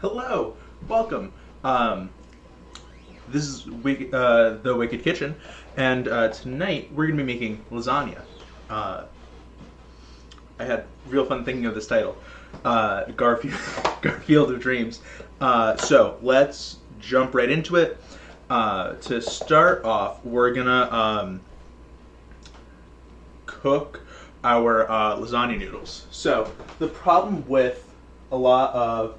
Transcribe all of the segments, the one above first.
Hello, welcome. This is the Wicked Kitchen, and tonight we're going to be making lasagna. I had real fun thinking of this title, Garfield, Garfield of Dreams. So let's jump right into it. To start off, we're gonna cook our lasagna noodles. So the problem with a lot of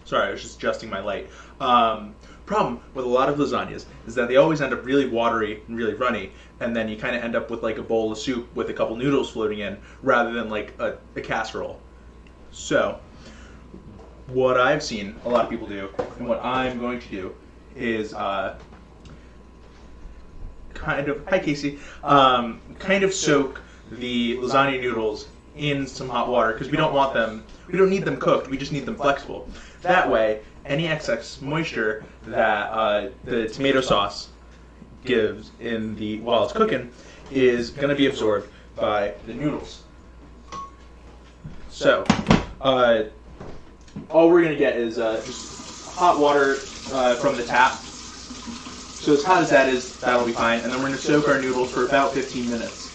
Sorry, I was just adjusting my light. Problem with a lot of lasagnas is that they always end up really watery and really runny, and then you kind of end up with like a bowl of soup with a couple noodles floating in, rather than like a casserole. So, what I've seen a lot of people do, and what I'm going to do, is hi Casey, kind of soak the lasagna noodles in some hot water because we don't need them cooked, we just need them flexible. That way, any excess moisture that the tomato sauce gives while it's cooking is going to be absorbed by the noodles. So, all we're going to get is just hot water from the tap. So as hot as that is, that'll be fine. And then we're going to soak our noodles for about 15 minutes.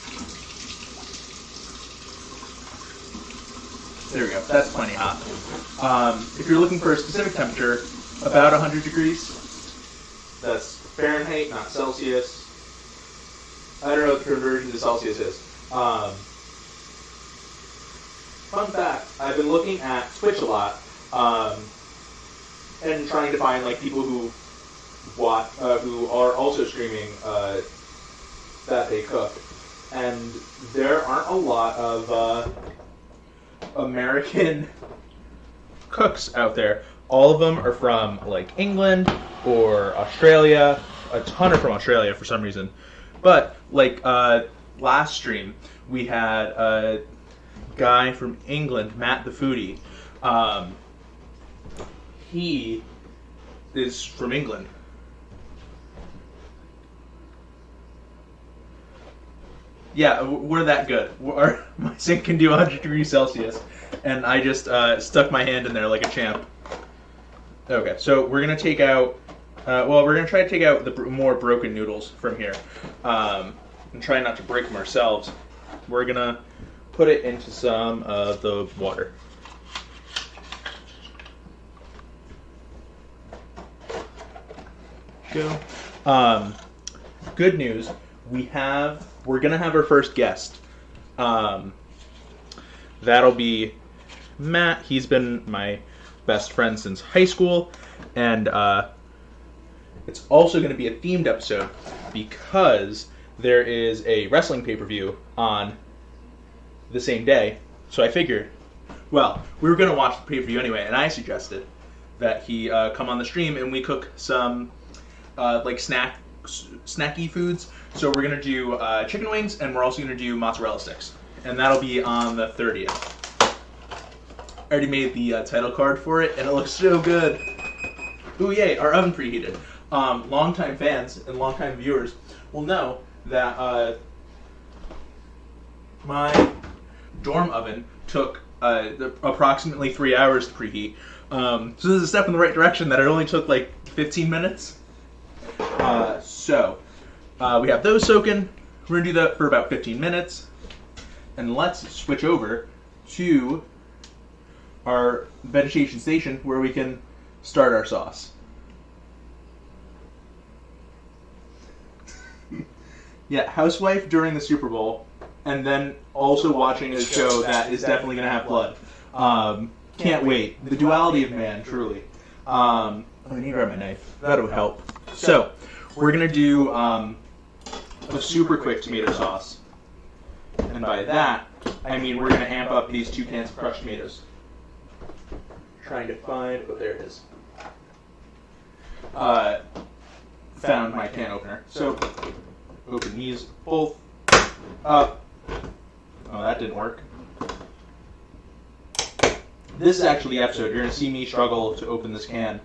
There we go. That's plenty hot. If you're looking for a specific temperature, about 100 degrees. That's Fahrenheit, not Celsius. I don't know what the conversion to Celsius is. Fun fact, I've been looking at Twitch a lot and trying to find like people who are also streaming that they cook. And there aren't a lot of American cooks out there. All of them are from like England or Australia. A ton are from Australia for some reason. But like last stream, we had a guy from England, Matt the Foodie. He is from England. Yeah, we're that good. My sink can do 100 degrees Celsius, and I just stuck my hand in there like a champ. Okay, so we're going to take out, we're going to try to take out the more broken noodles from here, and try not to break them ourselves. We're going to put it into some of the water. Go. Good news, we're going to have our first guest. That'll be Matt. He's been my best friend since high school, and it's also going to be a themed episode because there is a wrestling pay-per-view on the same day. So I figured, well, we were going to watch the pay-per-view anyway, and I suggested that he come on the stream and we cook some like snacky foods. So we're going to do chicken wings, and we're also going to do mozzarella sticks. And that'll be on the 30th. I already made the title card for it, and it looks so good. Ooh, yay, our oven preheated. Longtime fans and longtime viewers will know that my dorm oven took approximately 3 hours to preheat. So this is a step in the right direction that it only took like 15 minutes. So we have those soaking. We're going to do that for about 15 minutes. And let's switch over to our vegetation station where we can start our sauce. Yeah, housewife during the Super Bowl, and then also watching a show that is definitely going to have blood. Can't wait. The duality of man, truly. I need to grab my knife. That would help. So, we're going to do a super quick tomato sauce. And by that, I mean we're going to amp up these 2 cans of crushed tomatoes. Trying to find, oh, there it is. Found my can opener. So, open these both up. Oh, that didn't work. This is actually the episode. You're going to see me struggle to open this can.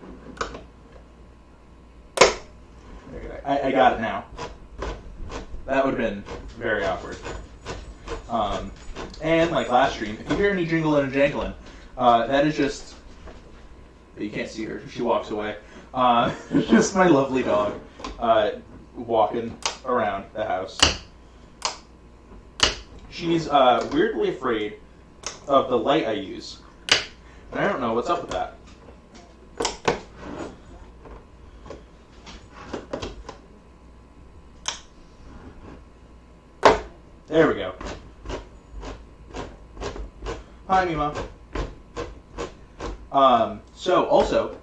I got it now. That would have been very awkward. And like last stream, if you hear any jingling and jangling, that is just But you can't see her. She walks away. Just my lovely dog walking around the house. She's weirdly afraid of the light I use. And I don't know what's up with that. There we go. Hi, Mima. So also,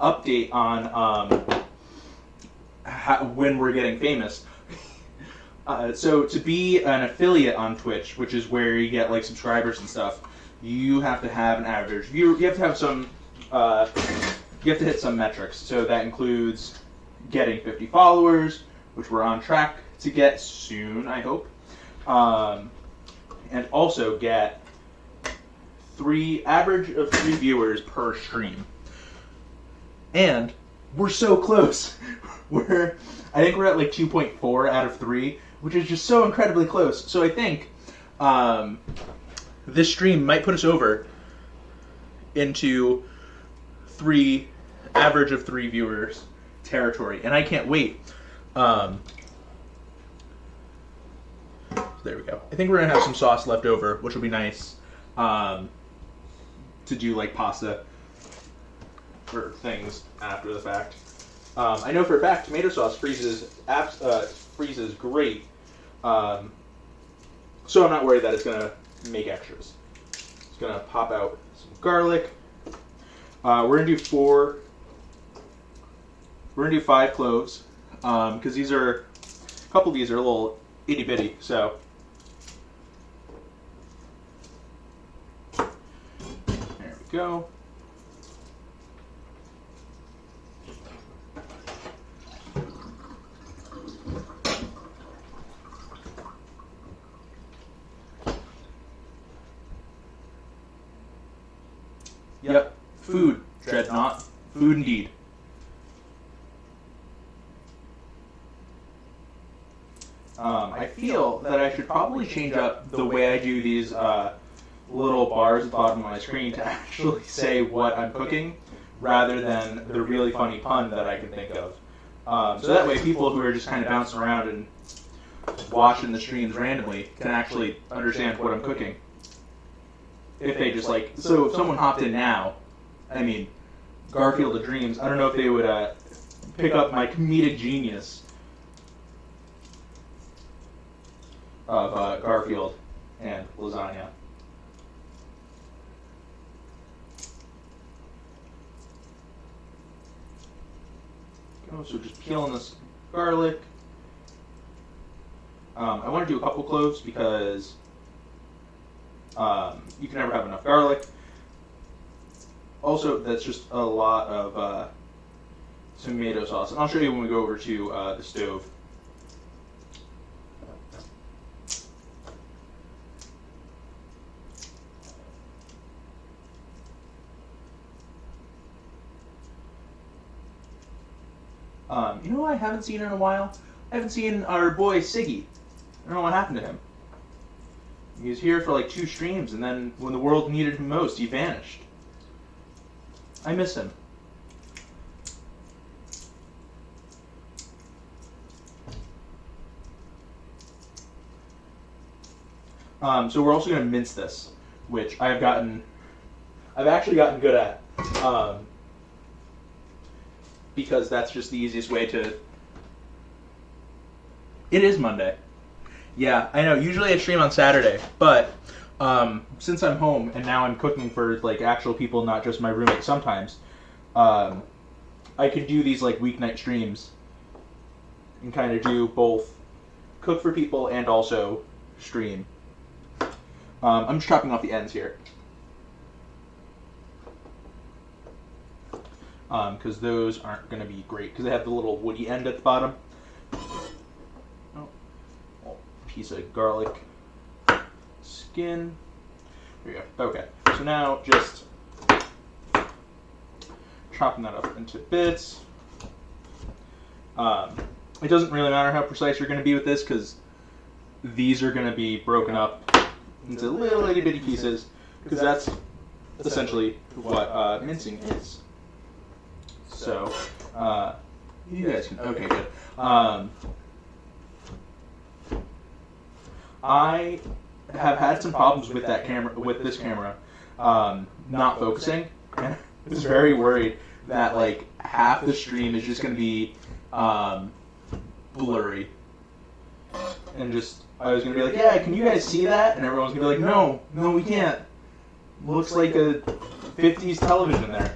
update on when we're getting famous. So to be an affiliate on Twitch, which is where you get like subscribers and stuff, you have to have an average viewer. You have to have some. You have to hit some metrics. So that includes getting 50 followers, which we're on track to get soon, I hope. And also get average of 3 viewers per stream. And we're so close. I think we're at like 2.4 out of 3, which is just so incredibly close. So I think this stream might put us over into average of 3 viewers territory, and I can't wait. There we go. I think we're gonna have some sauce left over, which will be nice to do like pasta or things after the fact. I know for a fact tomato sauce freezes great, so I'm not worried that it's gonna make extras. It's gonna pop out some garlic. We're gonna do 5 cloves because a couple of these are a little itty bitty. So there we go. Yep. Food, Dreadnought. Food indeed. I feel that I should probably change up the way I do these little bars at the bottom of my screen to actually say what I'm cooking, rather than the really funny pun that I can think of. So that way people who are just kind of bouncing around and watching the streams randomly can actually understand what I'm cooking. If they just so if someone hopped in now, I mean, Garfield of Dreams, I don't know if they would pick up my comedic genius of Garfield and lasagna. So just peeling this garlic. I want to do a couple cloves because you can never have enough garlic. Also, that's just a lot of tomato sauce. And I'll show you when we go over to the stove. You know what I haven't seen in a while? I haven't seen our boy Siggy. I don't know what happened to him. He was here for like 2 streams, and then when the world needed him most, he vanished. I miss him. So we're also going to mince this, which I've actually gotten good at. Because that's just the easiest way to... It is Monday. Yeah, I know. Usually I stream on Saturday, but since I'm home and now I'm cooking for like actual people, not just my roommate sometimes, I could do these like weeknight streams and kind of do both cook for people and also stream. I'm just chopping off the ends here. Because those aren't going to be great because they have the little woody end at the bottom. Oh, piece of garlic skin. There you go. Okay, so now just chopping that up into bits. It doesn't really matter how precise you're going to be with this because these are going to be broken up into little itty bitty pieces because that's essentially what mincing is. So, you guys can, okay, good. I have had some problems with that camera, with this camera, not focusing. And I was very worried that like half the stream is just going to be blurry, and just I was going to be like, yeah, can you guys see that? And everyone's going to be like, no, we can't. Looks like a 50s television there.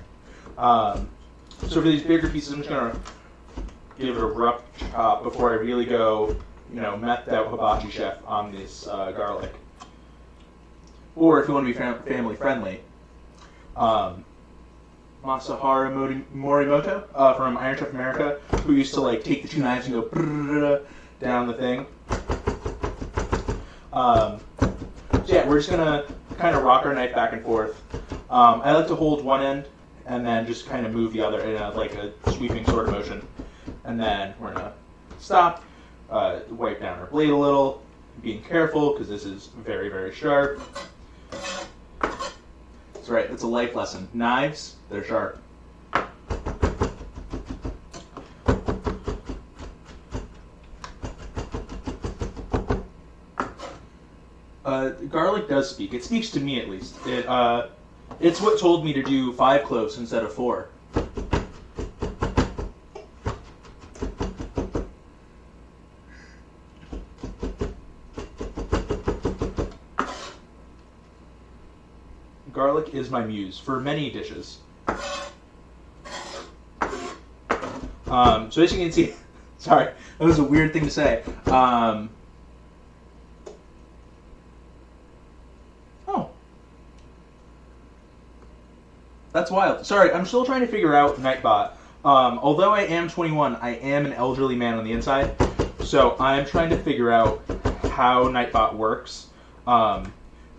So for these bigger pieces, I'm just going to give it a rough chop before I really go, methed out hibachi chef on this garlic. Or if you want to be family friendly, Masaharu Morimoto from Iron Chef America, who used to like take the two knives and go down the thing. So yeah, we're just gonna kind of rock our knife back and forth. I like to hold one end and then just kind of move the other in like a sweeping sort of motion, and then we're gonna stop, wipe down our blade a little, being careful because this is very, very sharp. That's right, that's a life lesson. Knives, they're sharp. Garlic does speak. It speaks to me, at least. It's what told me to do 5 cloves instead of 4. Garlic is my muse for many dishes. So as you can see, sorry, that was a weird thing to say. Oh. That's wild. Sorry, I'm still trying to figure out Nightbot. Although I am 21, I am an elderly man on the inside. So I'm trying to figure out how Nightbot works.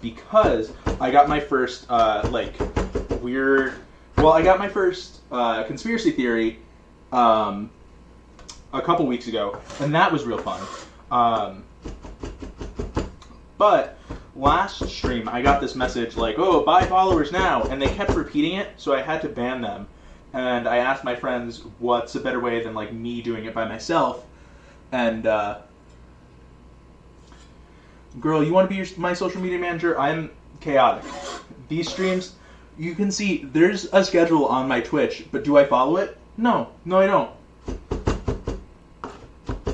Because I got my first, I got my first conspiracy theory a couple weeks ago, and that was real fun. But last stream, I got this message like, oh, buy followers now, and they kept repeating it, so I had to ban them. And I asked my friends, what's a better way than like me doing it by myself? And girl, you want to be my social media manager? I'm chaotic. These streams, you can see there's a schedule on my Twitch, but do I follow it? No, I don't.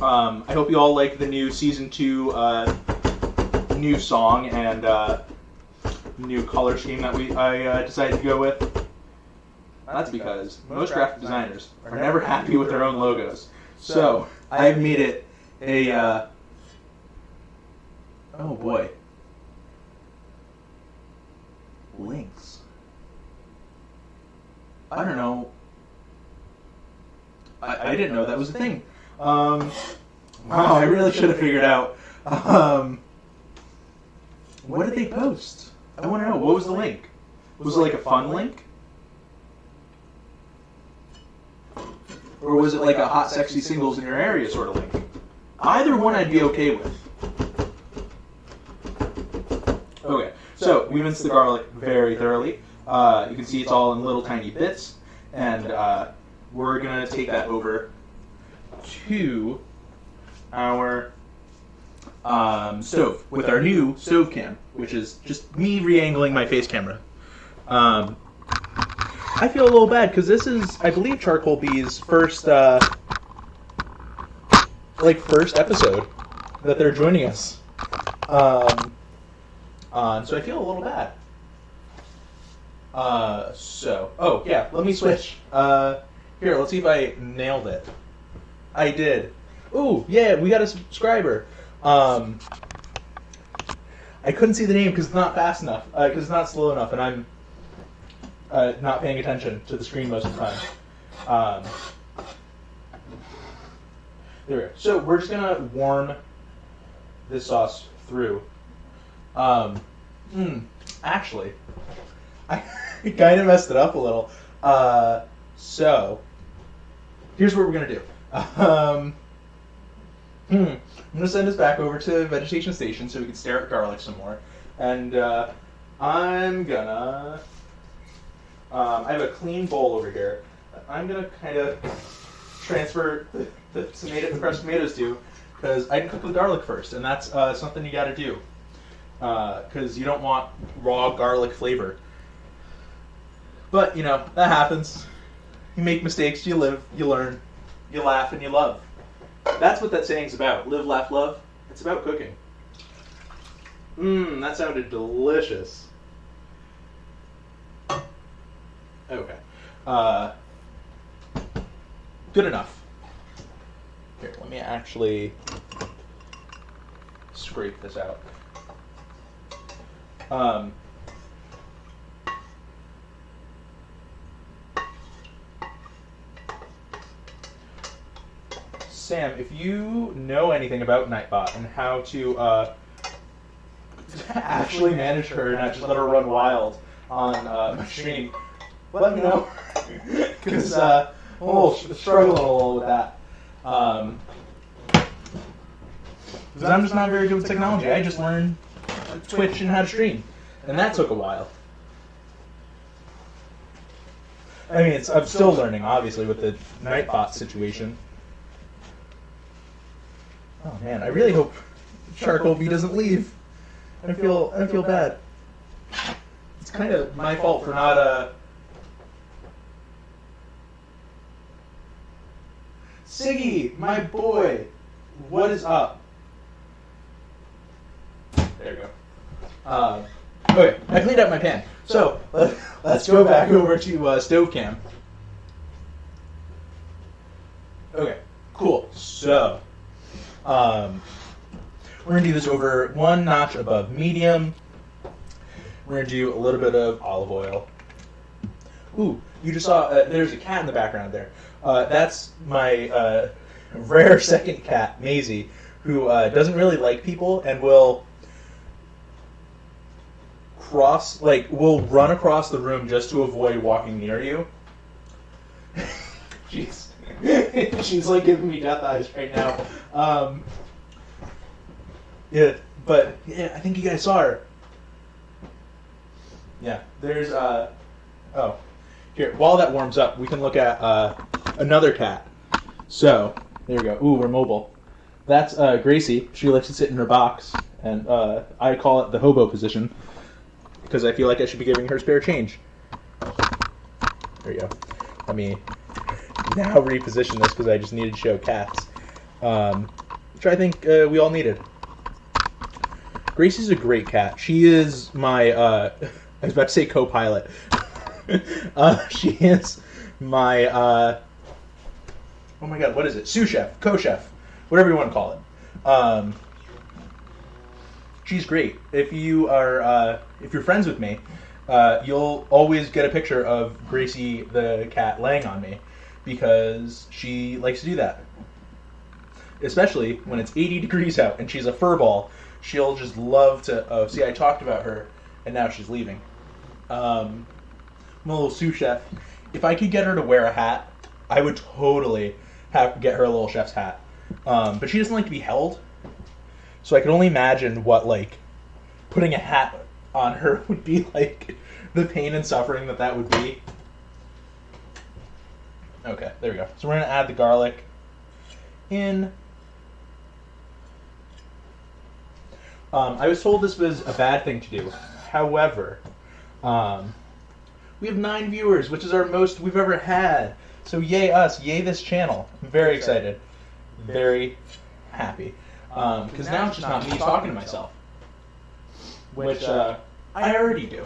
I hope you all like the new Season 2 new song and new color scheme that I decided to go with. That's because most graphic designers are never happy with their own logos. So I've made it a... oh boy. Links. I don't know. I didn't know that was a thing. Wow, I really should have figured out. What did they post? I want to know. What was the link? Was it like a fun link? Or was it like a hot, sexy singles in your area sort of link? Either one I'd be okay with. Okay, so we minced the garlic very thoroughly. You can see it's all in little tiny bits. And we're going to take that over to our stove with our new stove cam, which is just me re-angling my face camera. I feel a little bad because this is, I believe, Charcoal Bee's first episode that they're joining us on, so I feel a little bad. Oh yeah, let me switch. Here, let's see if I nailed it. I did. Ooh, yeah, we got a subscriber. I couldn't see the name because it's not fast enough, because it's not slow enough, and I'm not paying attention to the screen most of the time. There we go. So we're just gonna warm this sauce through. Actually, I kind of messed it up a little. So here's what we're gonna do. I'm gonna send this back over to Vegetation Station so we can stare at garlic some more, and I'm gonna. I have a clean bowl over here. I'm going to kind of transfer the crushed tomatoes to, because I cook the garlic first, and that's something you got to do, because you don't want raw garlic flavor. But, you know, that happens. You make mistakes, you live, you learn, you laugh, and you love. That's what that saying's about. Live, laugh, love. It's about cooking. That sounded delicious. Okay. Good enough. Here, let me actually scrape this out. Sam, if you know anything about Nightbot and how to actually manage her, not just let her run wild on my stream, let me know. Because I'm struggling a little with that. Because I'm just not very good with technology. I just learned Twitch and how to stream. And that took a while. I mean, I'm still learning, obviously, with the Nightbot situation. Oh man, I really hope Charcoal Bee doesn't leave. I feel bad. It's kind of my fault for not Siggy, my boy, what is up? There you go. Okay, I cleaned up my pan. So let's go back over to stove cam. Okay, cool. So. We're going to do this over one notch above medium. We're going to do a little bit of olive oil. Ooh, you just saw, there's a cat in the background there. That's my rare second cat, Maisie, who doesn't really like people and will will run across the room just to avoid walking near you. Jeez. She's like giving me death eyes right now. Yeah, but yeah, I think you guys saw her. Yeah, there's here, while that warms up, we can look at another cat. So there you go. Ooh, we're mobile. That's Gracie. She likes to sit in her box, and I call it the hobo position because I feel like I should be giving her spare change. There you go. Let me now reposition this because I just needed to show cats, which I think we all needed. Gracie's a great cat. She is my, I was about to say co-pilot. She is my, oh my god, what is it? Sous chef, co-chef, whatever you want to call it. She's great. If you are, if you're friends with me, you'll always get a picture of Gracie the cat laying on me, because she likes to do that. Especially when it's 80 degrees out and she's a furball. She'll just love to... Oh, see, I talked about her, and now she's leaving. I'm a little sous chef. If I could get her to wear a hat, I would totally get her a little chef's hat. But she doesn't like to be held. So I can only imagine what, putting a hat on her would be like. The pain and suffering that would be. Okay, there we go. So we're going to add the garlic in. I was told this was a bad thing to do. However, we have 9 viewers, which is our most we've ever had. So yay us, yay this channel. I'm very excited. Very happy. Because now it's just not me talking to myself. Which I already do.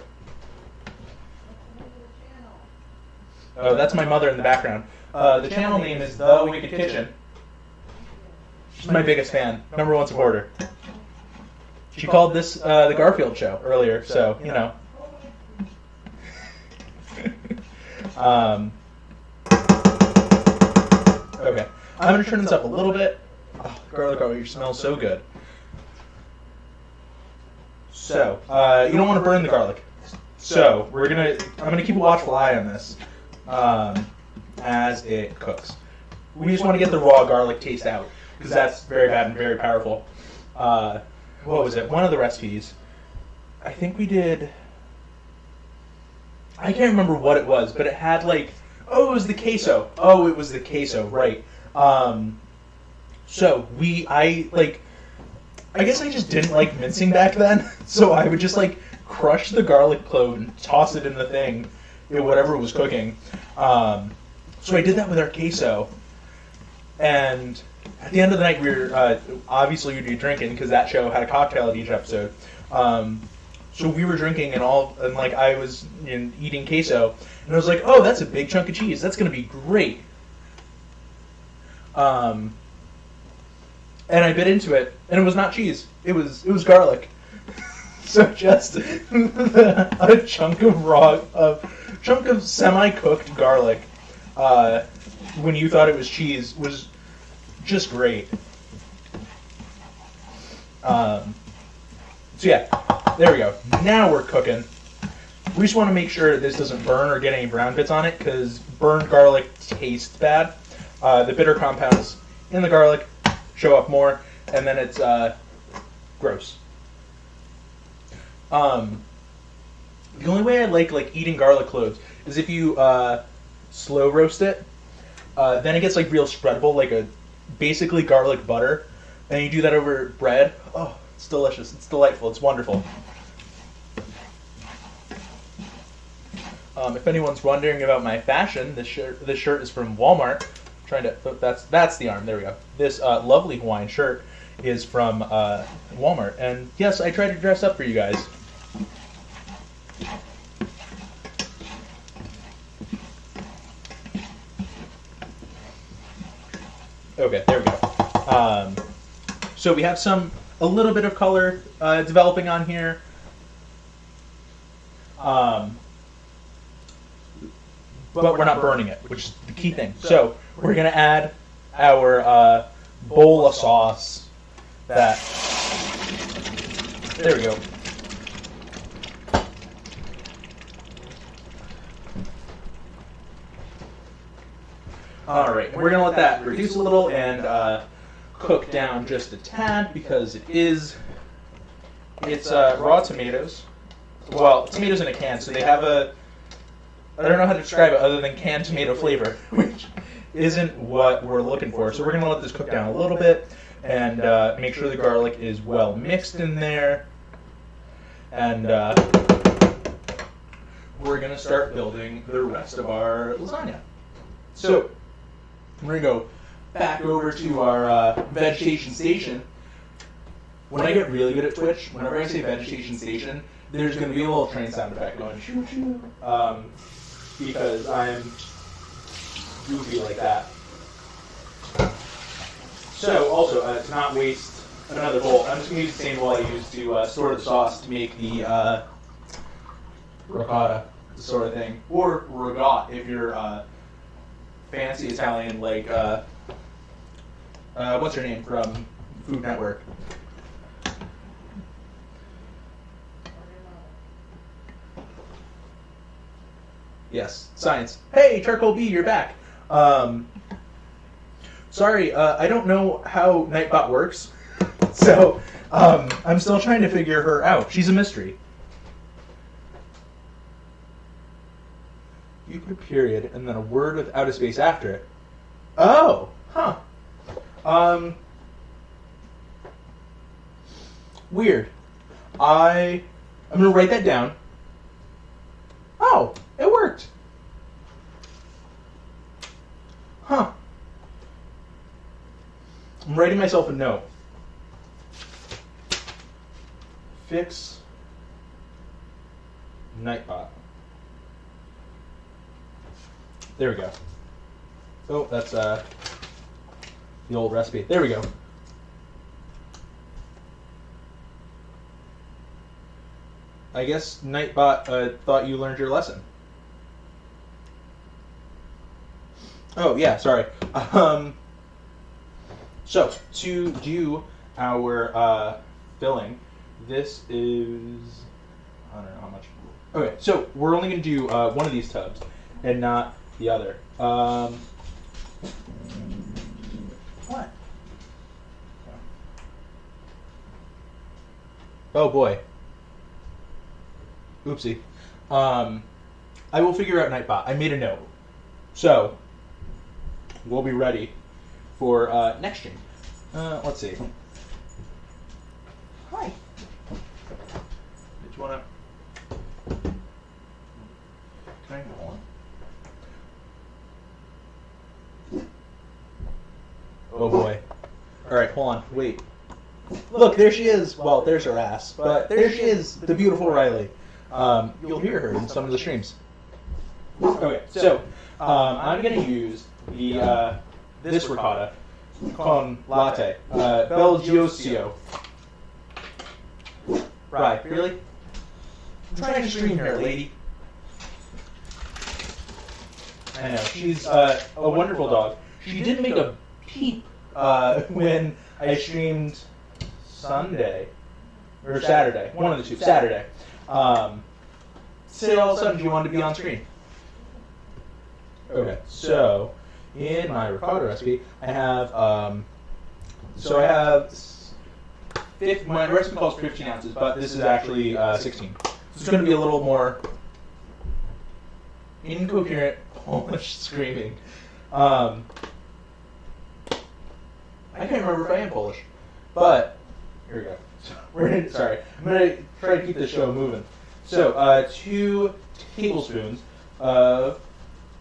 Oh, that's my mother in the background. The channel name is The Wicked Kitchen. She's my biggest fan. #1 supporter. She called this the Garfield show earlier, so, you know. Okay. I'm going to turn this up a little bit. Oh, garlic oil smells so good. So, you don't want to burn the garlic. So, I'm going to keep a watchful eye on this as it cooks. We just want to get the raw garlic taste out, because that's very bad and very powerful. What was it? One of the recipes, I think we did, I can't remember what it was, but it had Oh, it was the queso. Oh, it was the queso, right. So I guess I just didn't like mincing back then, so I would just like crush the garlic clove and toss it in the thing, whatever was cooking. So I did that with our queso, and at the end of the night, we were obviously we'd be drinking because that show had a cocktail at each episode. So we were drinking and like I was eating queso, and I was like, "Oh, that's a big chunk of cheese. That's gonna be great." And I bit into it, and it was not cheese. It was garlic. So just a chunk of semi-cooked garlic, when you thought it was cheese, was just great. So yeah, there we go. Now we're cooking. We just want to make sure this doesn't burn or get any brown bits on it, because burned garlic tastes bad. The bitter compounds in the garlic show up more, and then it's gross. The only way I like eating garlic cloves is if you slow roast it. Then it gets like real spreadable, like a basically garlic butter, and you do that over bread. Oh, it's delicious. It's delightful. It's wonderful. If anyone's wondering about my fashion, this shirt is from Walmart. That's the arm. There we go. This lovely Hawaiian shirt is from Walmart, and yes, I try to dress up for you guys. Okay, there we go. So we have a little bit of color developing on here. But we're not burning it, which is the key thing. So we're going to add our bowl of sauce. There we go. All right, we're going to let that reduce a little and cook down just a tad, because it's raw tomatoes. Well, tomatoes in a can, so they have I don't know how to describe it other than canned tomato flavor, which isn't what we're looking for. So we're going to let this cook down a little bit and make sure the garlic is well mixed in there. And we're going to start building the rest of our lasagna. So we're going to go back over to our vegetation station. When I get really good at Twitch, whenever I say vegetation station, there's going to be a little train sound effect going shoo shoo. Because I'm goofy like that. So, also, to not waste another bowl, I'm just going to use the same bowl I used to store the sauce to make the ricotta sort of thing. Or rigat, if you're fancy Italian, like, what's her name from Food Network? Yes, science. Hey, Charcoal B, you're back. Sorry, I don't know how Nightbot works, so I'm still trying to figure her out. She's a mystery. You put a period and then a word without a space after it. Oh, huh. Weird. I'm gonna write that down. Oh, it worked. Huh. I'm writing myself a note. Fix Nightbot. There we go. Oh, that's the old recipe. There we go. I guess Nightbot thought you learned your lesson. Oh, yeah, sorry. So, to do our filling, this is... I don't know how much. Okay, so we're only going to do one of these tubs and not the other. What? Oh, boy. Oopsie. I will figure out Nightbot. I made a note. So we'll be ready for next stream. Let's see. Hi. Did you want to? Can I go on? Oh boy. All right, hold on. Wait. Look, there she is. Well, there's her ass, but there she is, the beautiful Riley. You'll hear her in some of the streams. Okay, so I'm going to use the this ricotta con latte, Belgiosio. Right, really? I'm trying to stream here, lady. I know, she's a wonderful dog. She didn't make a peep when I streamed Sunday, or Saturday, one of the two, Saturday. Say all of a sudden you wanted to be on screen. Okay, so in my ricotta recipe, I have, my recipe calls for 15 ounces, but this is actually 16. So it's going to be a little more incoherent Polish screaming. I can't remember if I am Polish, but here we go. So I'm gonna try to keep the show moving. So 2 tablespoons of,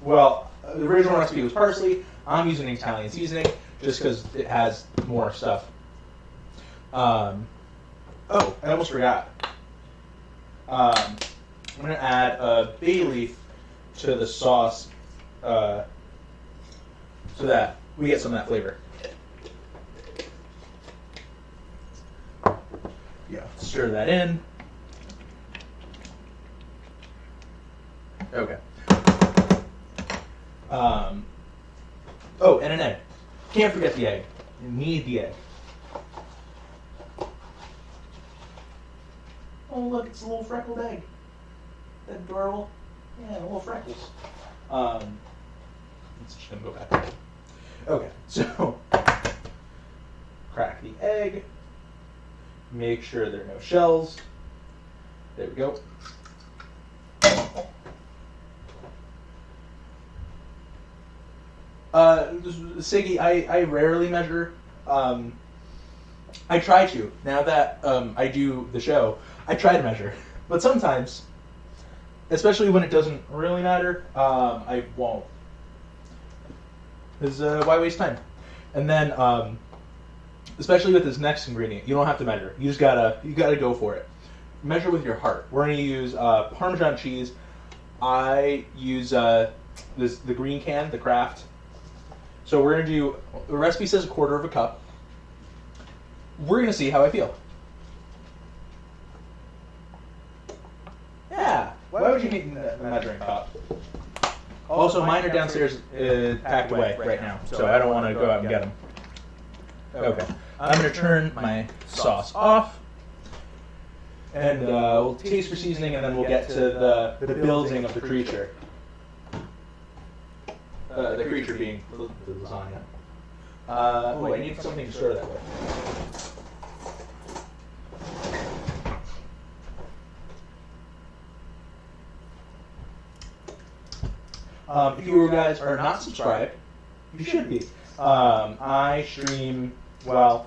well, the original recipe was parsley. I'm using Italian seasoning just because it has more stuff. Oh, I almost forgot. I'm gonna add a bay leaf to the sauce so that we get some of that flavor. Yeah, stir that in. Okay. Oh, and an egg. Can't forget the egg. You need the egg. Oh, look, it's a little freckled egg. That adorable. Yeah, little freckles. Let's just go back. Okay, so crack the egg. Make sure there are no shells. There we go. Siggy, I rarely measure. I try to. Now that I do the show, I try to measure. But sometimes, especially when it doesn't really matter, I won't. Because why waste time? And then, especially with this next ingredient, you don't have to measure. You just gotta go for it. Measure with your heart. We're gonna use Parmesan cheese. I use the green can, the Kraft. So we're gonna do. The recipe says 1/4 cup. We're gonna see how I feel. Yeah. Why would you need a measuring cup? Also, mine are downstairs packed away right now, so I don't want to go out and get them. Okay. I'm going to turn my sauce off, and we'll taste for seasoning, and then we'll get to the building of the creature. The creature being the lasagna. I need something to stir that with. If you guys are not subscribed, you should be. I stream, well,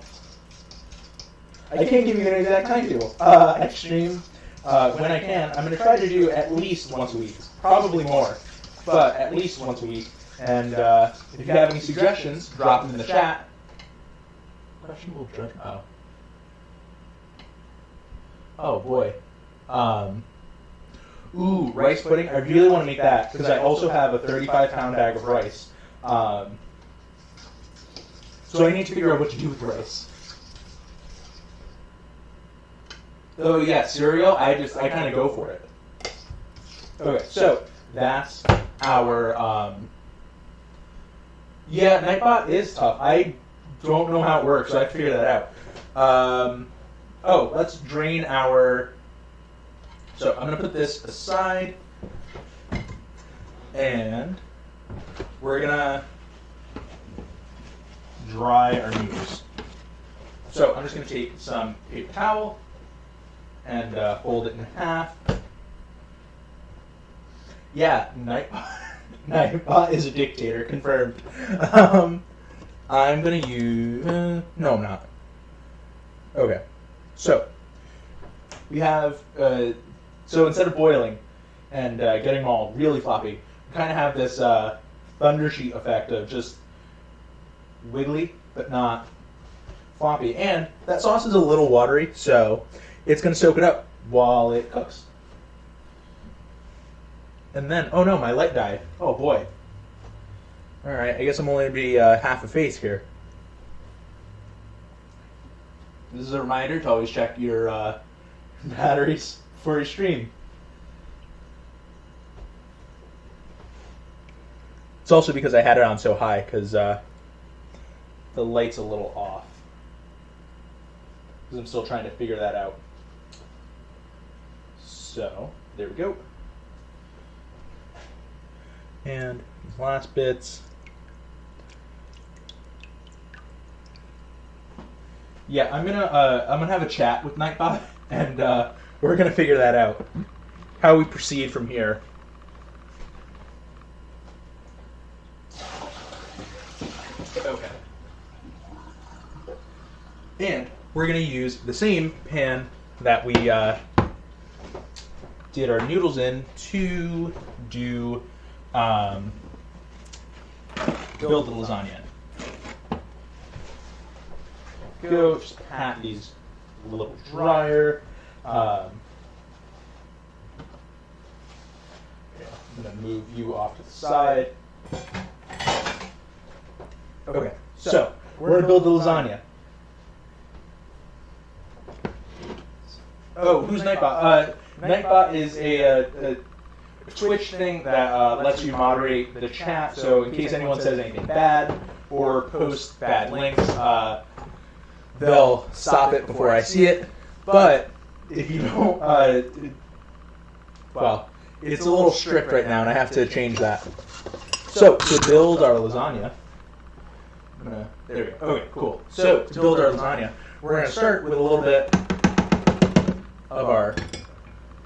I can't give you an exact timetable. I stream when I can. I'm going to try to do at least once a week. Probably more, but at least once a week. And if you have any suggestions, drop them in the chat. Questionable drink. Oh boy. Ooh, rice pudding. I really want to make that because I also have a 35-pound bag of rice. So I need to figure out what to do with the rice. Oh yeah, cereal. I kind of go for it. Okay, so that's our. Yeah, Nightbot is tough. I don't know how it works, so I have to figure that out. Let's drain our. So I'm going to put this aside, and we're going to dry our noodles. So I'm just going to take some paper towel and fold it in half. Yeah, Nightbot is a dictator, confirmed. I'm gonna use... no, I'm not. Okay. So, we have... so instead of boiling and getting them all really floppy, we kind of have this thunder sheet effect of just wiggly, but not floppy. And that sauce is a little watery, so it's going to soak it up while it cooks. And then, oh no, my light died. Oh boy. Alright, I guess I'm only going to be half a face here. This is a reminder to always check your batteries for your stream. It's also because I had it on so high, because the light's a little off. Because I'm still trying to figure that out. So, there we go. And these last bits. Yeah, I'm gonna have a chat with Nightbot, and we're gonna figure that out. How we proceed from here. Okay. And we're gonna use the same pan that we did our noodles in to do build the lasagna. Go, just pat these a little drier. I'm going to move you off to the side. Okay, so we're going to build the lasagna. Oh, who's Nightbot? Nightbot is a Twitch thing that lets you moderate the chat, so in case anyone says anything bad or posts bad links, they'll stop it before I see it. But if you don't, well, it's a little strict right now, and I have to change that. So to build our lasagna, there we go. Okay, cool. So to build our lasagna, we're going to start with a little bit of our.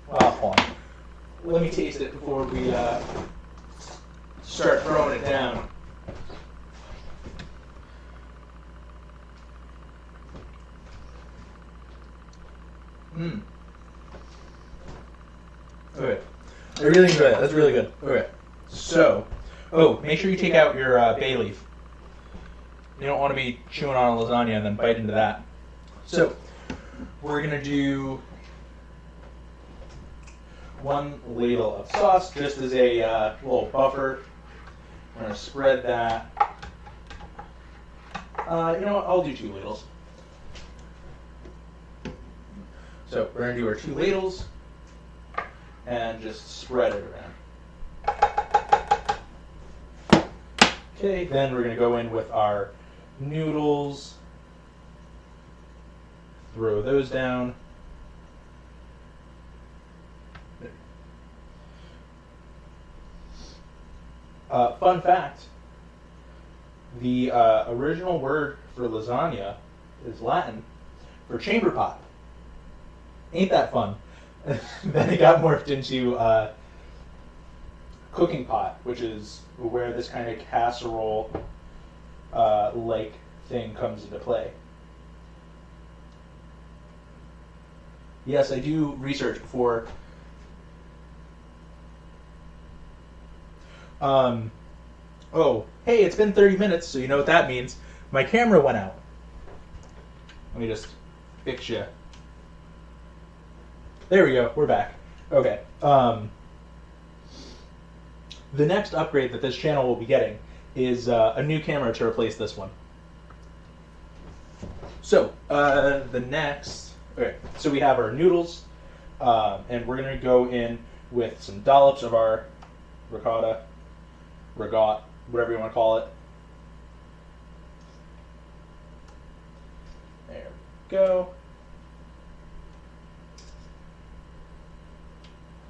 Well, hold on. Let me taste it before we start throwing it down. Okay. I really enjoy that. That's really good. Okay. So, make sure you take out your bay leaf. You don't want to be chewing on a lasagna and then bite into that. So, we're going to do 1 ladle of sauce just as a little buffer. We're going to spread that. You know what? I'll do 2 ladles. So we're going to do our 2 ladles and just spread it around. Okay, then we're going to go in with our noodles. Throw those down. Fun fact, the original word for lasagna is Latin for chamber pot. Ain't that fun? Then it got morphed into cooking pot, which is where this kind of casserole like thing comes into play. Yes, I do research before. Oh, hey, it's been 30 minutes, so you know what that means. My camera went out. Let me just fix you. There we go, we're back. Okay. The next upgrade that this channel will be getting is a new camera to replace this one. So, the next... Okay, so we have our noodles, and we're going to go in with some dollops of our ricotta, regat, whatever you want to call it. There we go.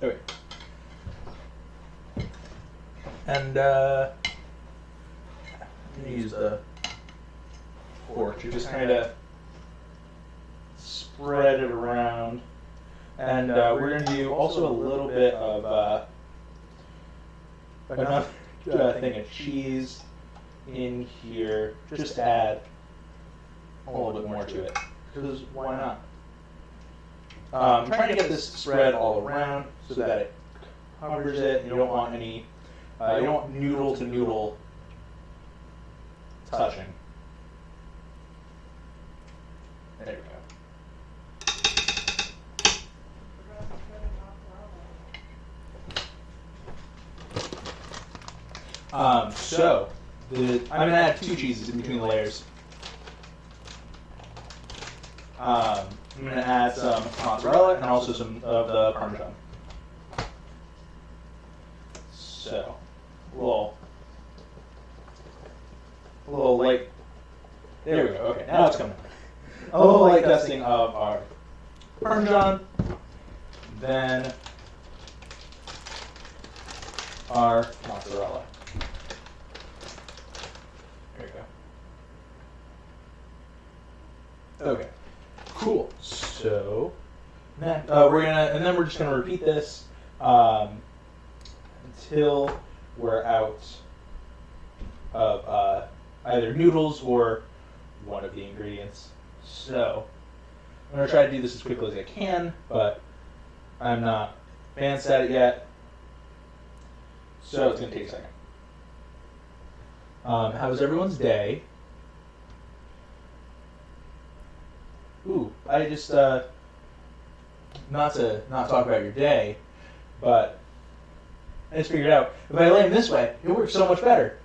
Okay. And I'm going to use the fork to just kind of spread it around. And we're going to do also a little bit of thing of cheese in here. Just add a little bit more to it, because why not? I'm trying to get this spread all around so that it covers it. You don't want any, you don't want noodle to noodle touching. There we go. So I'm gonna add 2 cheeses in between the layers. I'm gonna add some mozzarella and also some of the Parmesan. So, a little light. There we go. Okay, now it's coming. A little light dusting of our Parmesan, then our mozzarella. There we go. Okay, cool. So then we're just gonna repeat this until we're out of either noodles or one of the ingredients. So I'm gonna try to do this as quickly as I can, but I'm not advanced at it yet, so it's gonna take a second. How was everyone's day? Ooh, I just not talk about your day, but I just figured out if I lay them this way, it works so much better.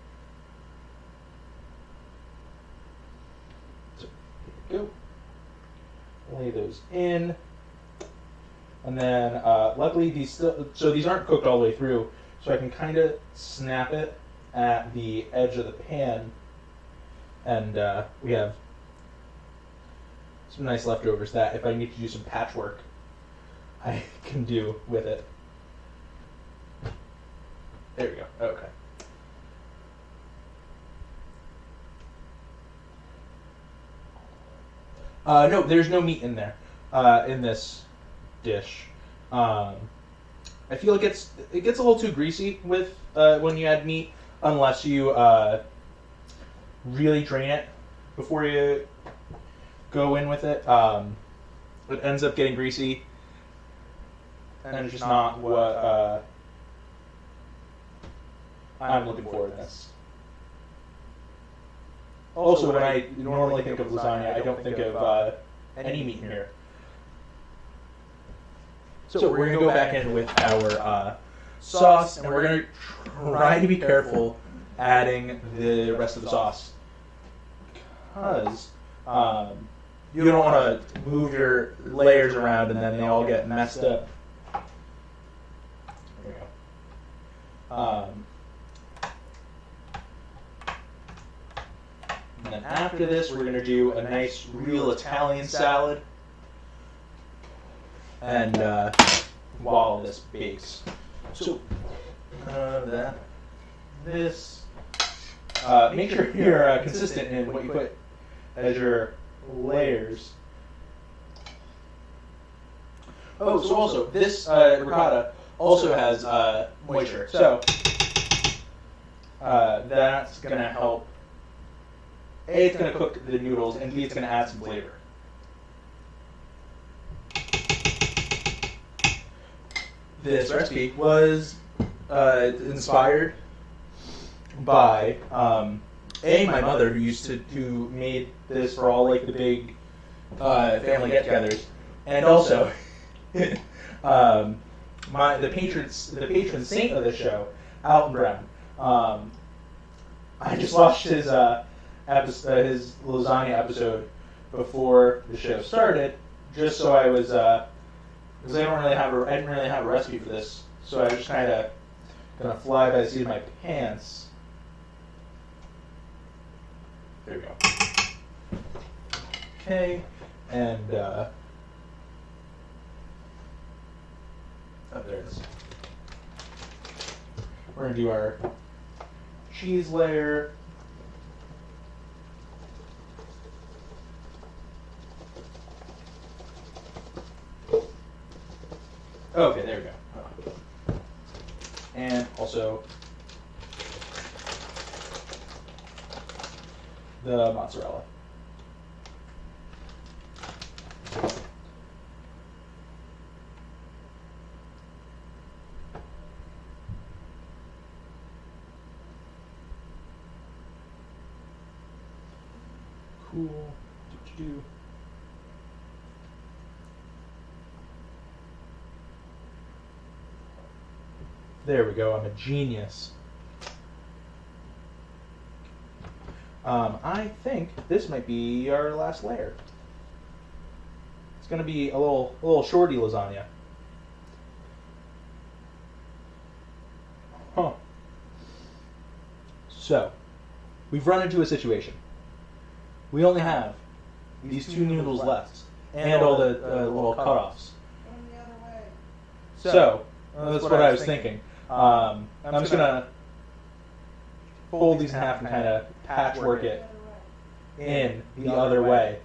So here we go. Lay those in, and then luckily these aren't cooked all the way through, so I can kind of snap it at the edge of the pan, and we have some nice leftovers that if I need to do some patchwork, I can do with it. There we go. Okay. No, there's no meat in there, in this dish. I feel like it gets a little too greasy with when you add meat, unless you really drain it before you go in with it. It ends up getting greasy, and it's just not what I'm looking for in this. Also, when I normally think of lasagna, I don't think of any meat in here. So we're going to go back in with our sauce, and we're going to try to be careful adding the rest of the sauce, because you don't want to move your layers around and then they all get messed up. There we go. And then after this, we're going to do a nice, real Italian salad. And while this bakes. So, make sure you're consistent in what you put as your layers. Oh, so also, this ricotta also has moisture. So, that's going to help. A, it's going to cook the noodles, and B, it's going to add some flavor. This recipe was inspired by my mother, who used to who made this for all like the big family get-togethers, and also the patron saint of the show, Alton Brown. I just watched his lasagna episode before the show started, just so I was. Because I didn't really have a recipe for this, so I was just kind of gonna fly by the seat of my pants. There we go. Okay, and oh, there it is. We're gonna do our cheese layer. Okay, there we go. And also the mozzarella. Cool. There we go. I'm a genius. I think this might be our last layer. It's going to be a little shorty lasagna. Huh. So, we've run into a situation. We only have these two noodles left, and all the little cutoffs. So, that's what I was thinking. I'm just gonna fold these in half and kind of patchwork it in the other way.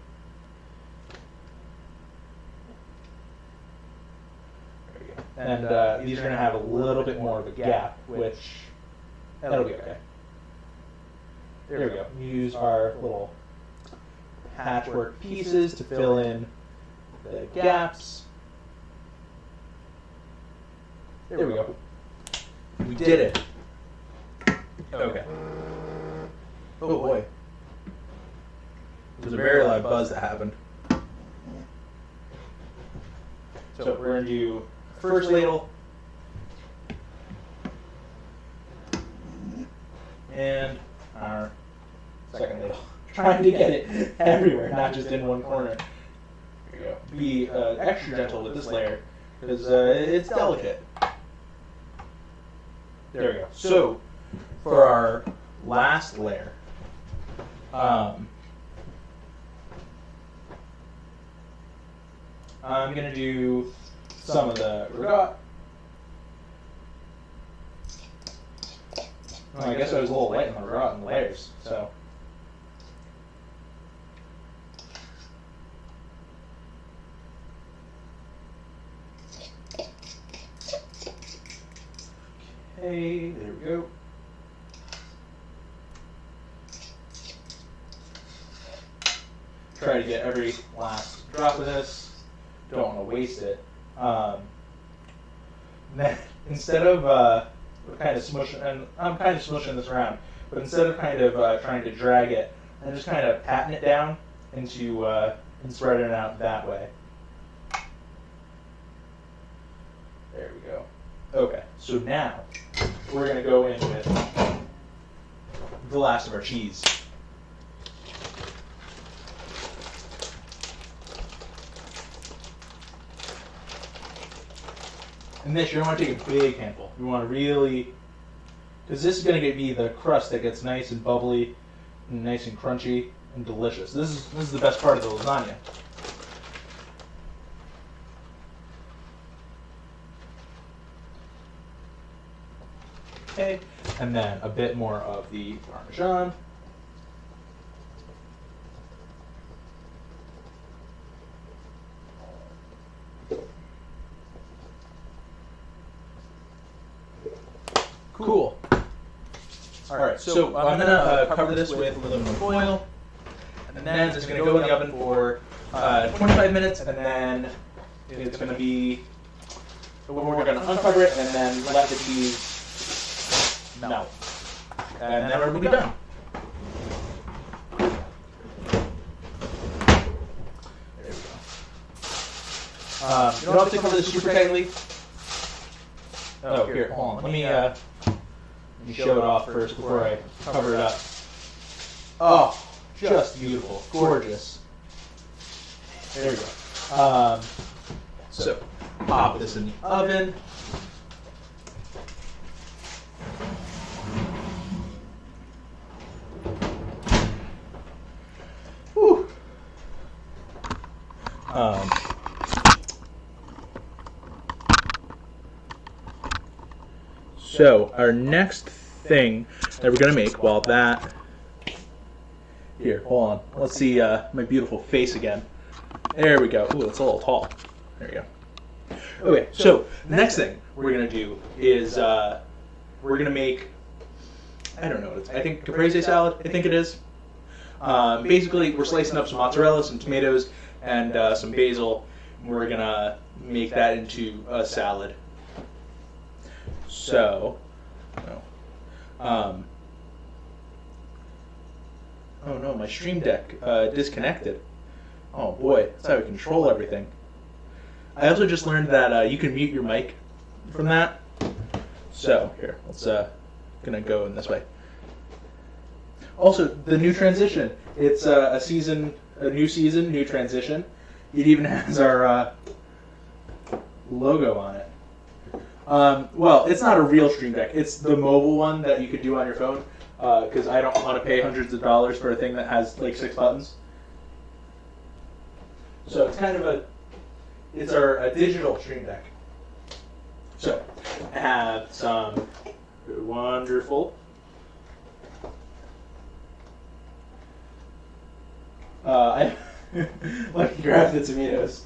And these are gonna have a little bit more of a gap, which that'll be okay. There we go. Use our little patchwork pieces to fill in the gaps. There we go. We did it. Okay. Oh boy. There's a very loud buzz that happened. So we're going to do first ladle. And our second ladle. Trying to get it everywhere, not just in one corner. There you go. Be extra gentle with this layer because it's delicate. There we go. So, for our last layer, I'm going to do some of the ricotta. Well, I guess I was a little light on the ricotta and layers, so. Okay, there we go. Try to get every last drop of this. Don't want to waste it. Then instead of kind of smushing, and I'm kind of smushing this around, but instead of kind of trying to drag it, I'm just kind of patting it down into and spreading it out that way. There we go. Okay, so now we're going to go in with the last of our cheese. And this, you don't want to take a big handful. You want to really, because this is going to be the crust that gets nice and bubbly, and nice and crunchy and delicious. This is the best part of the lasagna. Okay, and then a bit more of the Parmesan. Cool. All right, so I'm going to cover this with aluminum foil, and then it's going to go in the oven for 25 minutes, and then it's going to be, we're going to uncover it and then let the cheese melt. And then it'll be done. There we go. You don't have to cover this super tightly. Oh, here, hold on. Let me show it off first before I cover it up. Oh, just beautiful. Gorgeous. There we go. So, pop this in the oven. Whew. So our next thing that we're going to make, while that, here, hold on, let's see my beautiful face again. There we go. Ooh, it's a little tall. There we go. Okay, so the next thing we're going to do is we're going to make, I don't know, I think caprese salad, I think it is. Basically, we're slicing up some mozzarella, some tomatoes, and some basil. We're gonna make that into a salad. So, oh no, my Stream Deck disconnected. Oh boy, that's how we control everything. I also just learned that you can mute your mic from that. So here, let's gonna go in this way. Also, the new transition. It's a new season, new transition. It even has our logo on it. Well, it's not a real Stream Deck. It's the mobile one that you could do on your phone. Because I don't want to pay hundreds of dollars for a thing that has like 6 buttons. So it's kind of it's a digital Stream Deck. So I have some wonderful I let me grab the tomatoes.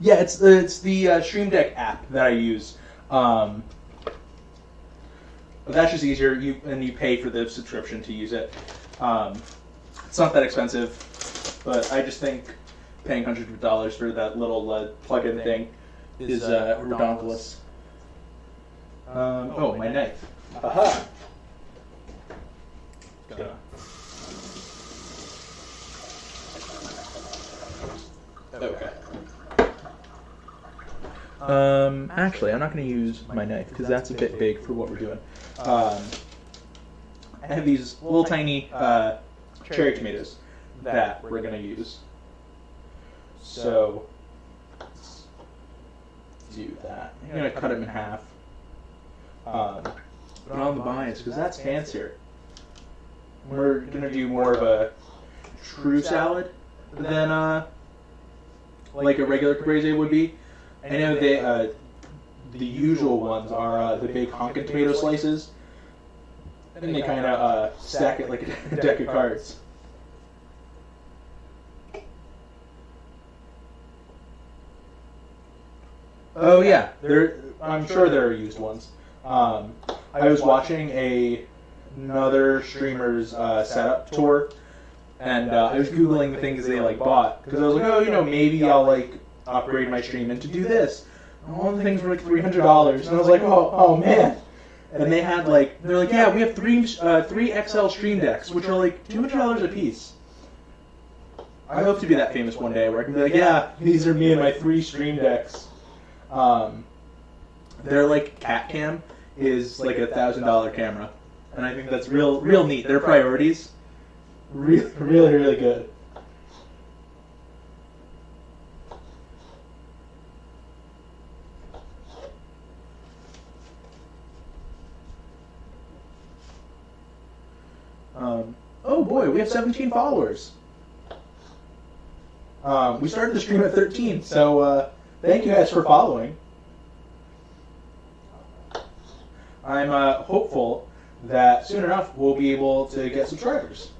Yeah, it's the Stream Deck app that I use. But that's just easier. You pay for the subscription to use it. It's not that expensive, but I just think paying hundreds of dollars for that little plug-in thing is redonkulous. Oh, my knife. Aha! Okay. Actually, I'm not going to use my knife because that's a bit big for what we're doing. I have these little tiny cherry tomatoes that we're going to use. So, let's do that. I'm going to cut them in half. But on the bias, because that's fancier. We're going to do more of a true salad than like a regular caprese would be. I know the usual ones are the big honkin' tomato slices, and they kind of stack it like a deck of cards. Oh yeah, I'm sure there are used ones. I was watching another streamer's setup tour, and I was googling the things they like bought because I was like, oh, maybe I'll like upgrade my stream and to do this. And all the things were like $300, and I was like, oh man. And they had they're like, yeah, we have three XL Stream Decks, which are like $200 a piece. I hope to be that famous one day where I can be like, yeah, these are me and my 3 Stream Decks. Their like cat cam is like $1,000 camera, and I think that's real neat. Their priorities, really good. Oh boy, we have 17 followers. We started the stream at 13, so thank you guys for following. I'm hopeful that soon enough we'll be able to get subscribers.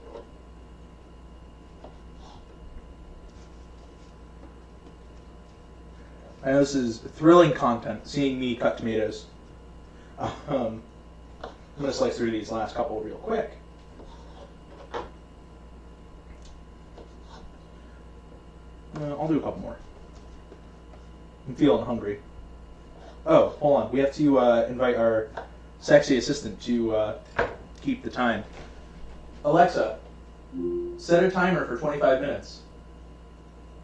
I know this is thrilling content, seeing me cut tomatoes. I'm going to slice through these last couple real quick. I'll do a couple more. I'm feeling hungry. Oh, hold on. We have to invite our sexy assistant to keep the time. Alexa, set a timer for 25 minutes.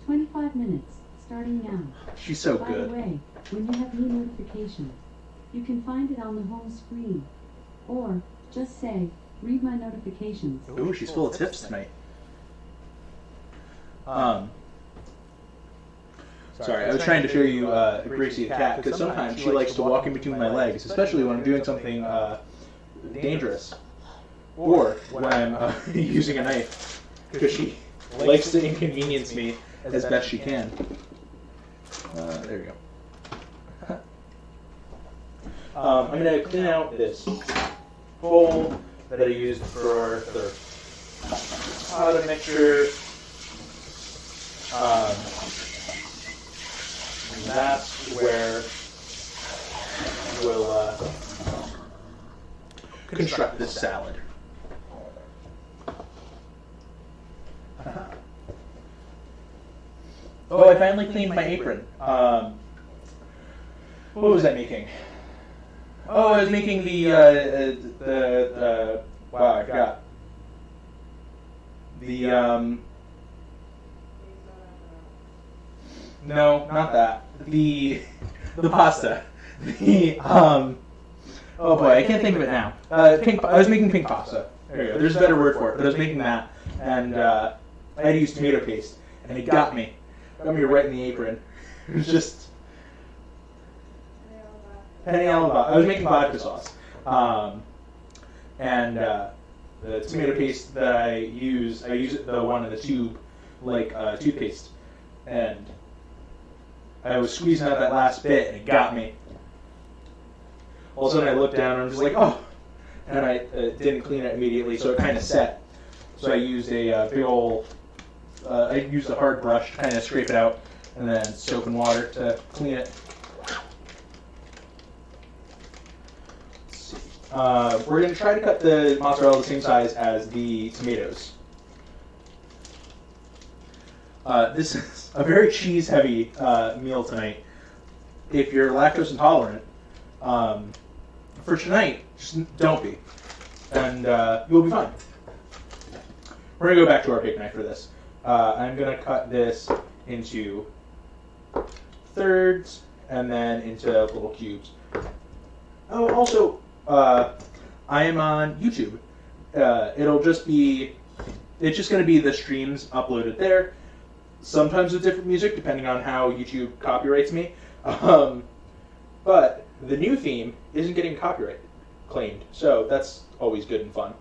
25 minutes, starting now. She's so good. By the way, when you have new notifications, you can find it on the home screen. Or just say, read my notifications. Ooh, she's full of tips tonight. Sorry, I was trying to show you Gracie the cat, because sometimes she likes to walk in between my legs, especially when I'm doing something dangerous. Or when I'm using a knife, because she likes to inconvenience me as best she can. There we go. I'm going to clean out this bowl that I used for the powder mixture. That's where will construct this salad. Oh, I finally cleaned my apron. What was I making? Oh, I was making wow, I forgot. No, not that. The pasta. Oh boy, I can't think of it now. I was making pink pasta. There you go. There's a better word for it, but I was making that, and I had to use tomato paste, and it got me right in the apron. It was just penne alla vodka. I was making vodka sauce, and the tomato paste that I use the one in the tube, like toothpaste, and I was squeezing out that last bit, and it got me. All of a sudden, I looked down, and I'm just like, oh, and I didn't clean it immediately, so it kind of set. So I used a big old, I used a hard brush to kind of scrape it out, and then soap and water to clean it. Let's see. We're going to try to cut the mozzarella the same size as the tomatoes. This is a very cheese-heavy meal tonight. If you're lactose intolerant, for tonight, just don't be, and you'll be fine. We're going to go back to our big knife for this. I'm going to cut this into thirds and then into little cubes. Oh, also, I am on YouTube. It's just going to be the streams uploaded there, sometimes with different music, depending on how YouTube copyrights me. But the new theme isn't getting copyright claimed, so that's always good and fun.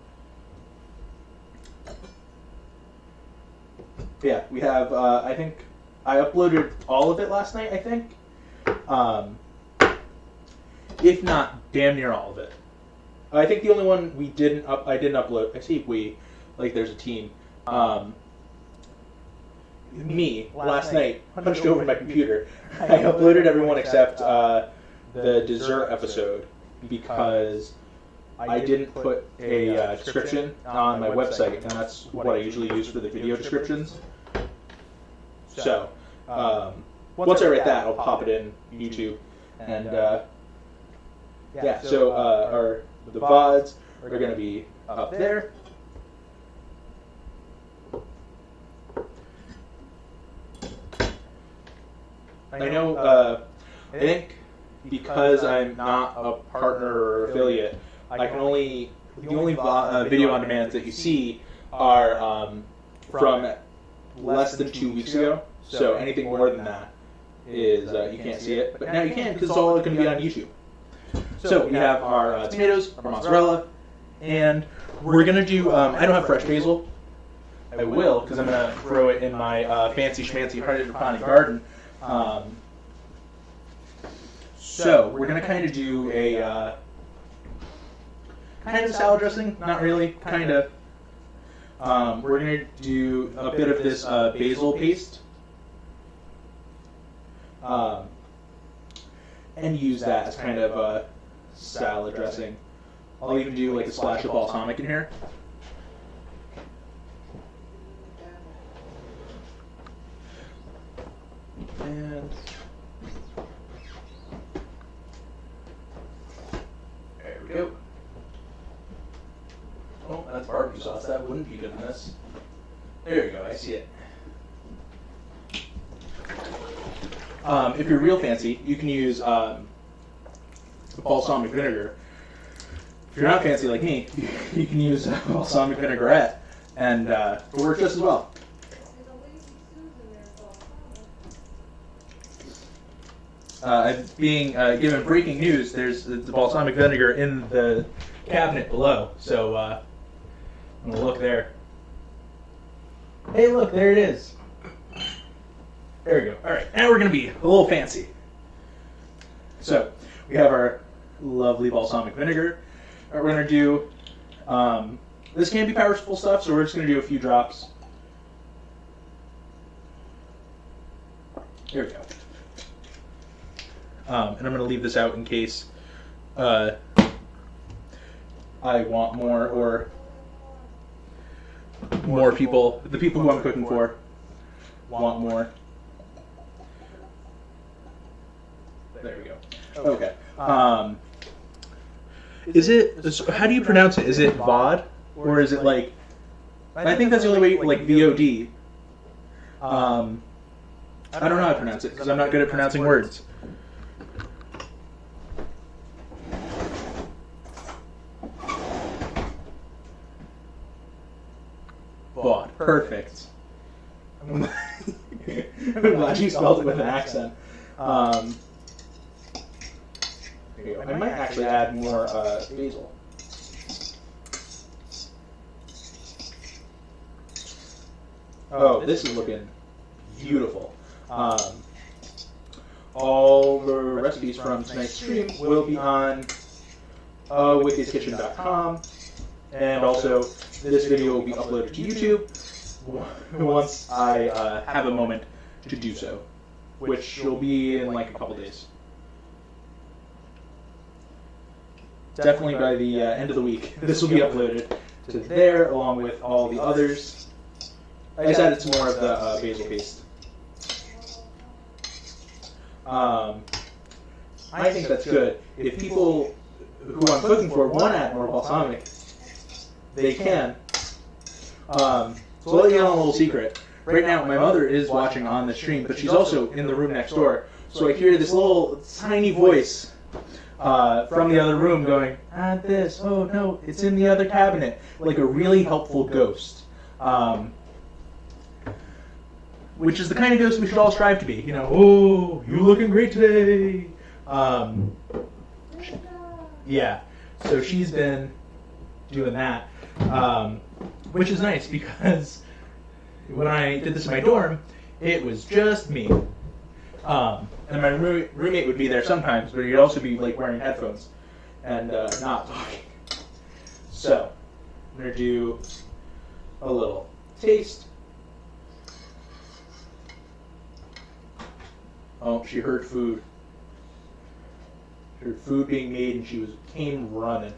Yeah, we have, I think, I uploaded all of it last night, I think. If not, damn near all of it. I think the only one I didn't upload, I see there's a team. Me, last night, hunched over my computer. I uploaded everyone except the dessert episode because I didn't put a description on my website, and that's what I usually use for the video descriptions. So, once I write that, I'll pop it in YouTube, and yeah. So the VODs are going to be up there. I know. I think because I'm not a partner or affiliate, I can only the only video on demands that you see are from less than 2 weeks ago. So anything more than that is you can't see it. But now you can because it's all going to be on YouTube. So we have our tomatoes, our mozzarella, and we're going to do. I don't have fresh basil. I will because I'm going to grow it in my fancy schmancy hydroponic garden. So we're going to kind of do a kind of salad dressing, not really, kind of. We're going to do a bit of this basil paste and use that as kind of a salad dressing. I'll even do like a splash of balsamic in here. And there we go. Oh, that's barbecue sauce. That wouldn't be good in this. There we go. I see it. If you're real fancy, you can use balsamic vinegar. If you're not fancy like me, you can use balsamic vinaigrette, and it works just as well. Being given breaking news, there's the balsamic vinegar in the cabinet below, so I'm going to look there. Hey, look, there it is. There we go. All right, now we're going to be a little fancy. So we have our lovely balsamic vinegar. We're going to do, this can be powerful stuff, so we're just going to do a few drops. Here we go. And I'm going to leave this out in case I want more, or more people, the people who I'm cooking for want more. There we go. Okay. Is it, how do you pronounce it? Is it VOD? Or is it like, I think that's the only way, like VOD. I don't know how to pronounce it, because I'm not good at pronouncing words. VOD. Perfect. I'm glad you spelled it with an accent. There you go. I might actually add more basil. Oh, this is looking beautiful. All the recipes from tonight's stream will be on wickedkitchen.com, and also this video will be uploaded to YouTube once I have a moment to do so, which will be in like a couple days. Definitely by the end of the week, this will be uploaded to there along with all the others. I just added some more of the basil paste. I think that's good. If people who I'm cooking for want to add more balsamic, they can. So I'll let you know a little secret. Right now, my mother is watching on the stream, but she's also in the room next door. So I hear this little tiny voice from the other room going, add this, oh no, it's in the other cabinet, like a really helpful ghost. Which is the kind of ghost we should all strive to be. You know, oh, you're looking great today. Yeah, so she's been doing that, which is nice because when I did this in my dorm, it was just me. And my roommate would be there sometimes, but he'd also be like wearing headphones and not talking. So I'm gonna do a little taste. Oh, she heard food. She heard food being made, and she came running.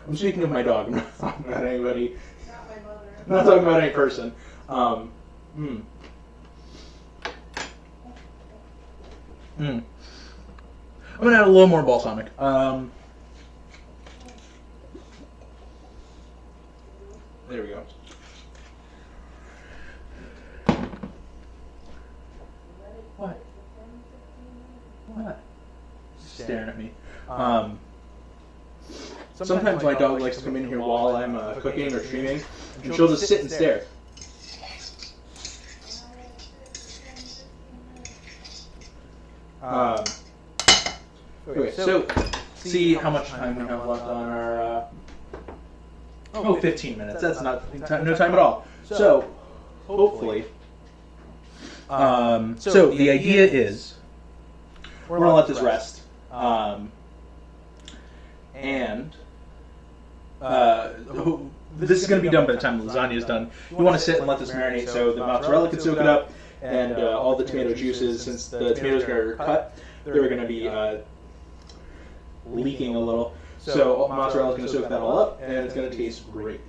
I'm speaking of my dog. I'm not talking about anybody. Not my mother. I'm not talking about any person. I'm gonna add a little more balsamic. There we go. What? What? Staring at me. Sometimes my dog likes to come in here while I'm cooking or streaming, and she'll just sit and stare. Okay, so see how much time we have left on our. 15 minutes. That's not no time at all. So hopefully. So the idea is we're gonna let this rest, and this is gonna be done by the time the lasagna is done. You want to sit and let this marinate so the mozzarella can soak it up, and all the tomato juices, since the tomatoes are cut, they're gonna be leaking a little. So mozzarella is gonna soak that all up, and it's gonna taste great.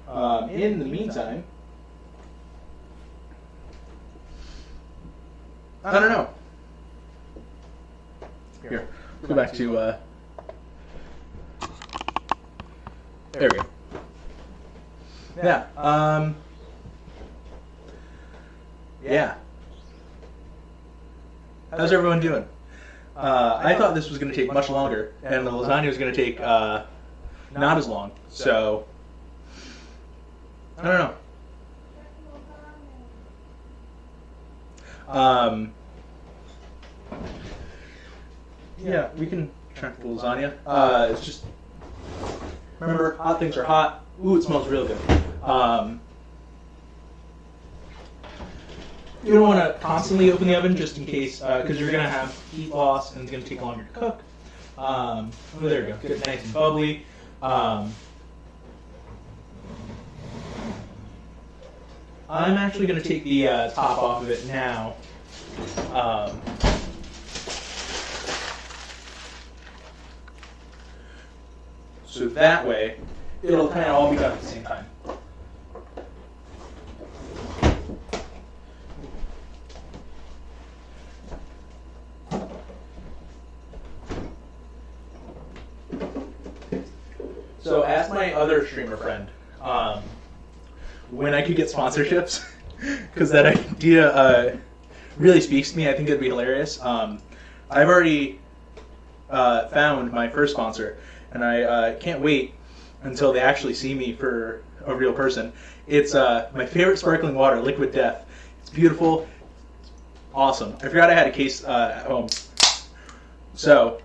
In the meantime, I don't know. Here, let's go back to, there we go. Yeah, yeah. How's everyone doing? I thought this was going to take much longer, and the lasagna was going to take, not as long, so, I don't know. Yeah, we can track the lasagna. It's just, remember, hot things are hot. Ooh, it smells real good. You don't want to constantly open the oven just in case, because you're going to have heat loss and it's going to take longer to cook. Oh, there we go. Good, nice and bubbly. I'm actually going to take the top off of it now. So that way, it'll kind of all be done at the same time. So as my other streamer friend, when I could get sponsorships, because that idea really speaks to me, I think it'd be hilarious. I've already found my first sponsor, and I can't wait until they actually see me for a real person. It's my favorite sparkling water, Liquid Death. It's beautiful, it's awesome. I forgot I had a case at home, so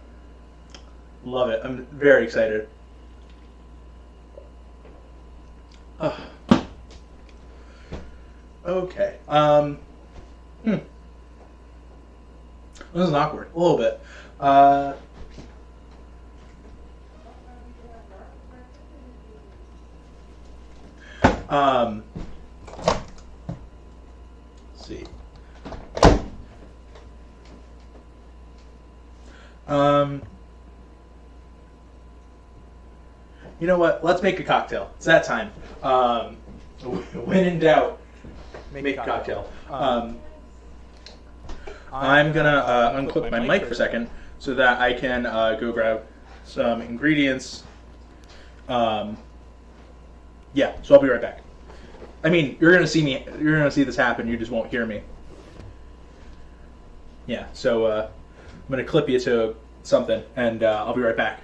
love it. I'm very excited. Okay. This is awkward. A little bit. Let's see. You know what? Let's make a cocktail. It's that time. When in doubt, make a cocktail. I'm gonna unclip my mic for a second so that I can go grab some ingredients. Yeah, so I'll be right back. I mean, you're gonna see me. You're gonna see this happen. You just won't hear me. Yeah, so I'm gonna clip you to something, and I'll be right back.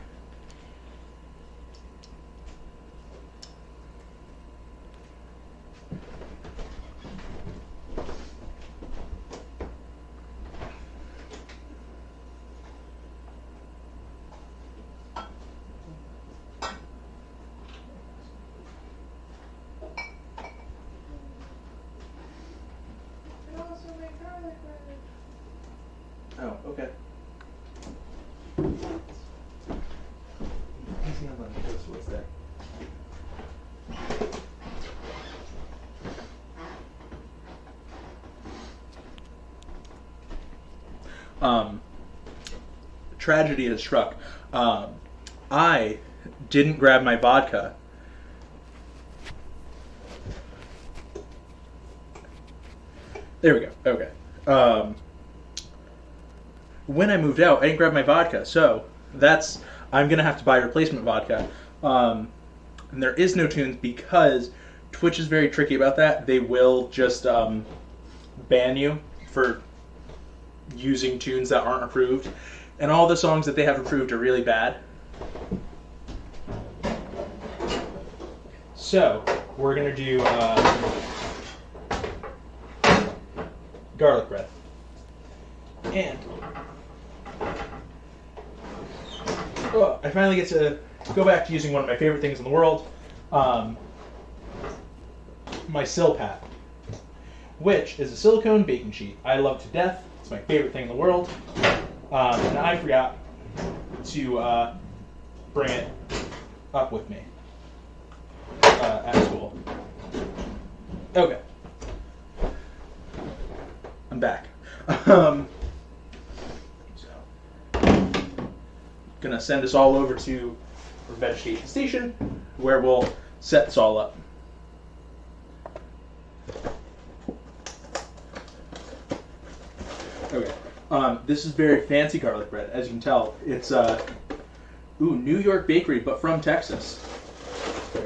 Oh, okay. Easy on the toast, what's that? Tragedy has struck. I didn't grab my vodka. There we go. Okay. When I moved out, I didn't grab my vodka, so I'm gonna have to buy replacement vodka. And there is no tunes because Twitch is very tricky about that. They will just ban you for using tunes that aren't approved, and all the songs that they have approved are really bad. So we're gonna do garlic bread. And I finally get to go back to using one of my favorite things in the world, my Silpat, which is a silicone baking sheet. I love to death. It's my favorite thing in the world. And I forgot to bring it up with me at school. Okay. I'm back. Gonna send us all over to our vegetation station where we'll set this all up. Okay. This is very fancy garlic bread. As you can tell, it's New York bakery, but from Texas.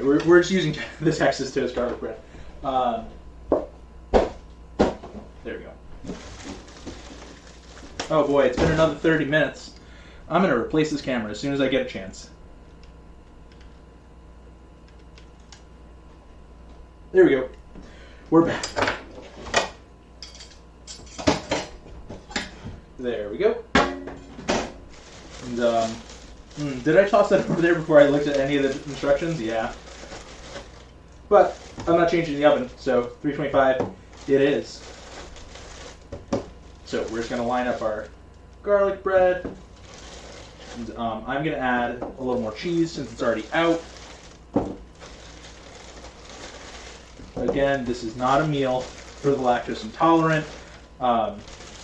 We're just using the Texas Toast garlic bread. There we go. Oh boy, it's been another 30 minutes. I'm going to replace this camera as soon as I get a chance. There we go. We're back. There we go. And, did I toss that over there before I looked at any of the instructions? Yeah. But I'm not changing the oven, so 325 it is. So we're just going to line up our garlic bread. And, I'm going to add a little more cheese since it's already out. Again, this is not a meal for the lactose intolerant.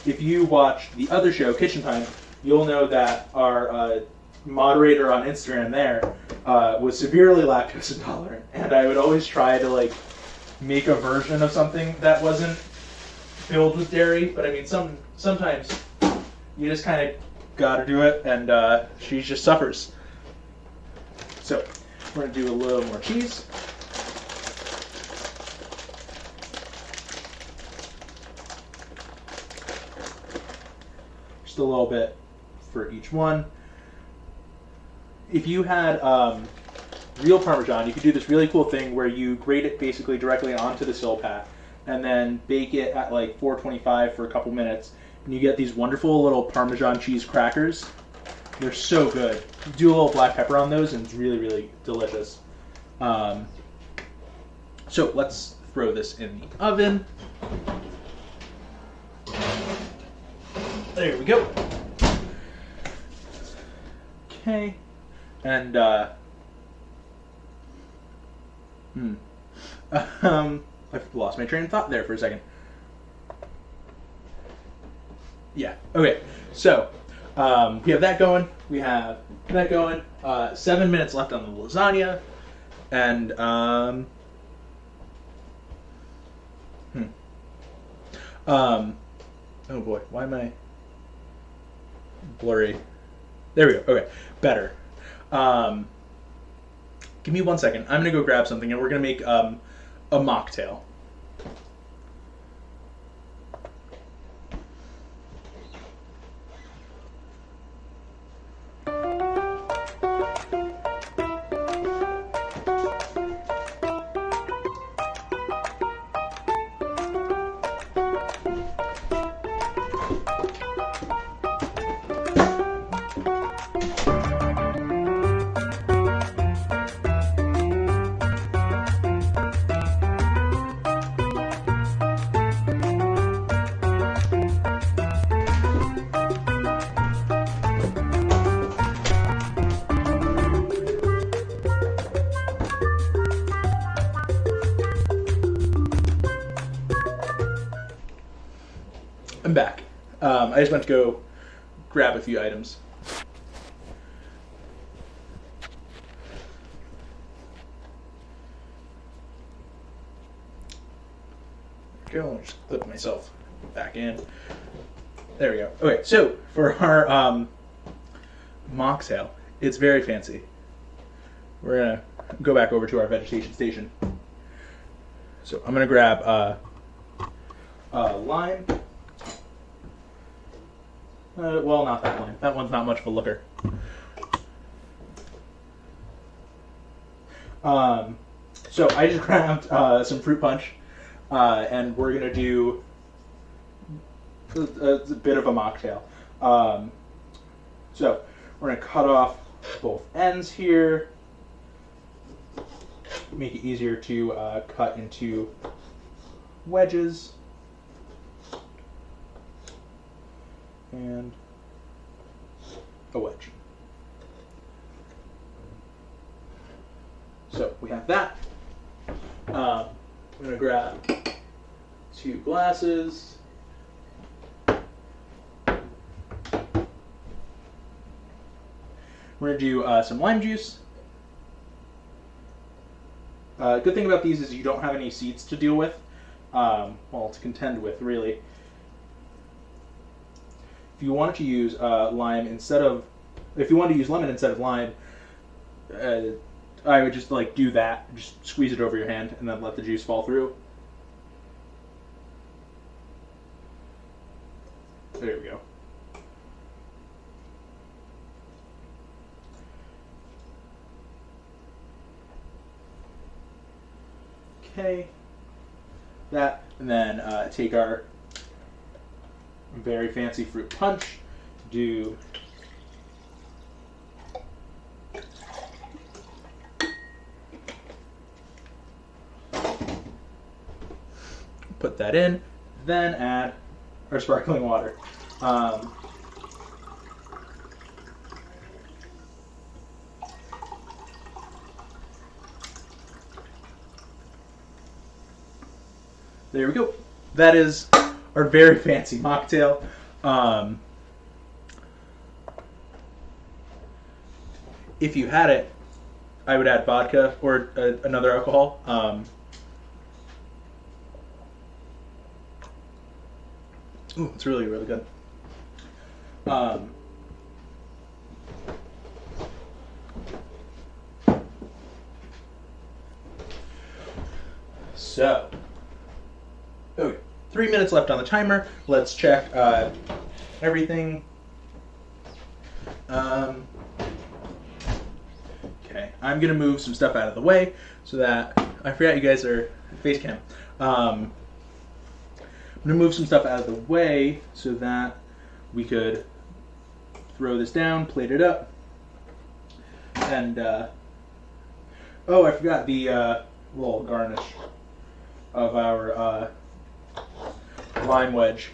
If you watch the other show, Kitchen Time, you'll know that our moderator on Instagram there, was severely lactose intolerant, and I would always try to like make a version of something that wasn't filled with dairy. But I mean, sometimes you just kind of got to do it, and she just suffers. So we're gonna do a little more cheese. Just a little bit for each one. If you had real Parmesan, you could do this really cool thing where you grate it basically directly onto the silpat and then bake it at like 425 for a couple minutes, and you get these wonderful little Parmesan cheese crackers. They're so good. You do a little black pepper on those, and it's really, really delicious. So let's throw this in the oven. There we go. Okay. And, I've lost my train of thought there for a second. Yeah, okay. So, we have that going. We have that going. 7 minutes left on the lasagna. And, oh boy, why am I blurry? There we go. Okay, better. Give me 1 second. I'm gonna go grab something, and we're gonna make a mocktail. I'm back. I just went to go grab a few items. There we go. I'll just clip myself back in. There we go. Okay, so for our mocktail, it's very fancy. We're gonna go back over to our vegetation station. So I'm gonna grab lime. Well, not that one. That one's not much of a looker. So I just grabbed some fruit punch, and we're gonna do a bit of a mocktail. So we're gonna cut off both ends here, make it easier to cut into wedges. And a wedge. So we have that. I'm going to grab 2 glasses. We're going to do some lime juice. Good thing about these is you don't have any seeds to deal with. Well, to contend with, really. If you wanted to use lemon instead of lime, I would just like do that. Just squeeze it over your hand and then let the juice fall through. There we go. Okay. That, and then take our very fancy fruit punch, do put that in, then add our sparkling water. There we go. That is our very fancy mocktail. if you had it, I would add vodka or another alcohol. Ooh, it's really, really good. So, okay, 3 minutes left on the timer. Let's check everything. Okay, I'm gonna move some stuff out of the way so that I forgot you guys are face cam. I'm gonna move some stuff out of the way so that we could throw this down, plate it up, and oh, I forgot the little garnish of our lime wedge.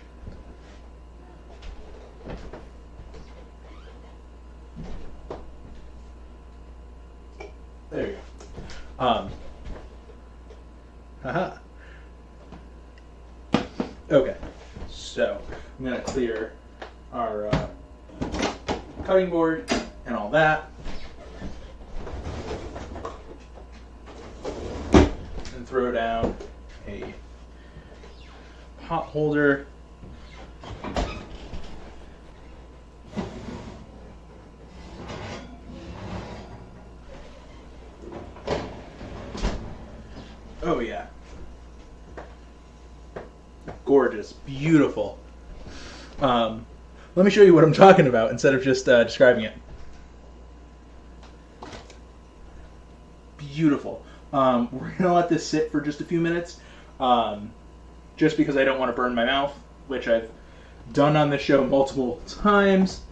There you go. Haha. Okay, so I'm gonna clear our cutting board and all that, and throw down a pot holder. Oh yeah. Gorgeous, beautiful. Let me show you what I'm talking about instead of just describing it. Beautiful. We're gonna let this sit for just a few minutes, just because I don't want to burn my mouth, which I've done on this show multiple times.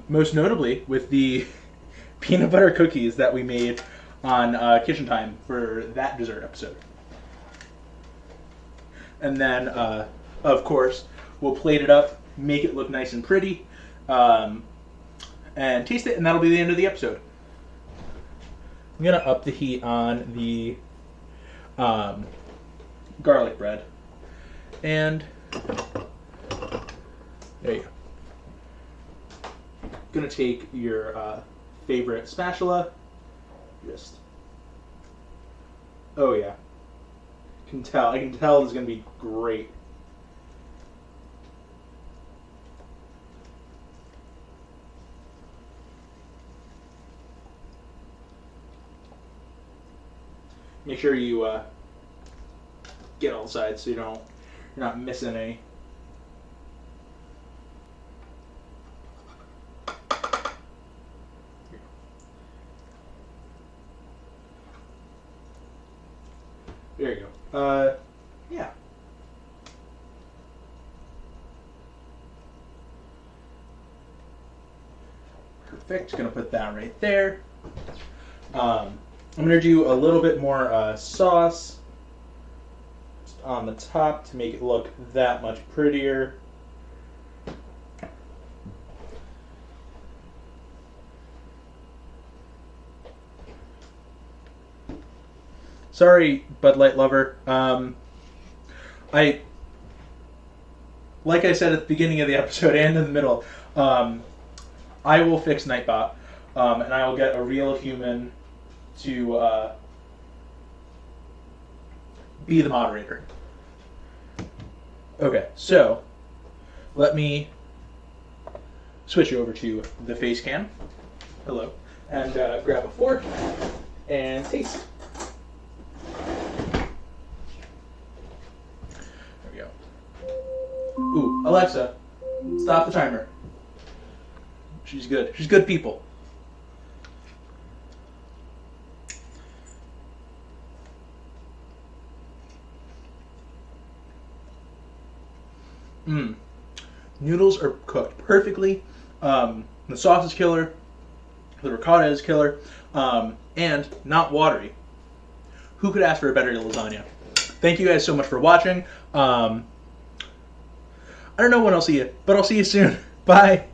Most notably with the peanut butter cookies that we made on Kitchen Time for that dessert episode. And then, of course, we'll plate it up, make it look nice and pretty, and taste it, and that'll be the end of the episode. I'm going to up the heat on the garlic bread. And there you go. Going to take your favorite spatula. Just, oh yeah. I can tell this is going to be great. Make sure you get all sides so you're not missing any. There you go. Yeah. Perfect. Gonna put that right there. I'm gonna do a little bit more sauce just on the top to make it look that much prettier. Sorry, Bud Light lover. Like I said at the beginning of the episode and in the middle, I will fix Nightbot, and I will get a real human to be the moderator. Okay, so let me switch over to the face cam. Hello. And grab a fork and taste. Ooh, Alexa, stop the timer. She's good. She's good people. Noodles are cooked perfectly. The sauce is killer. The ricotta is killer. And not watery. Who could ask for a better lasagna? Thank you guys so much for watching. I don't know when I'll see you, but I'll see you soon. Bye.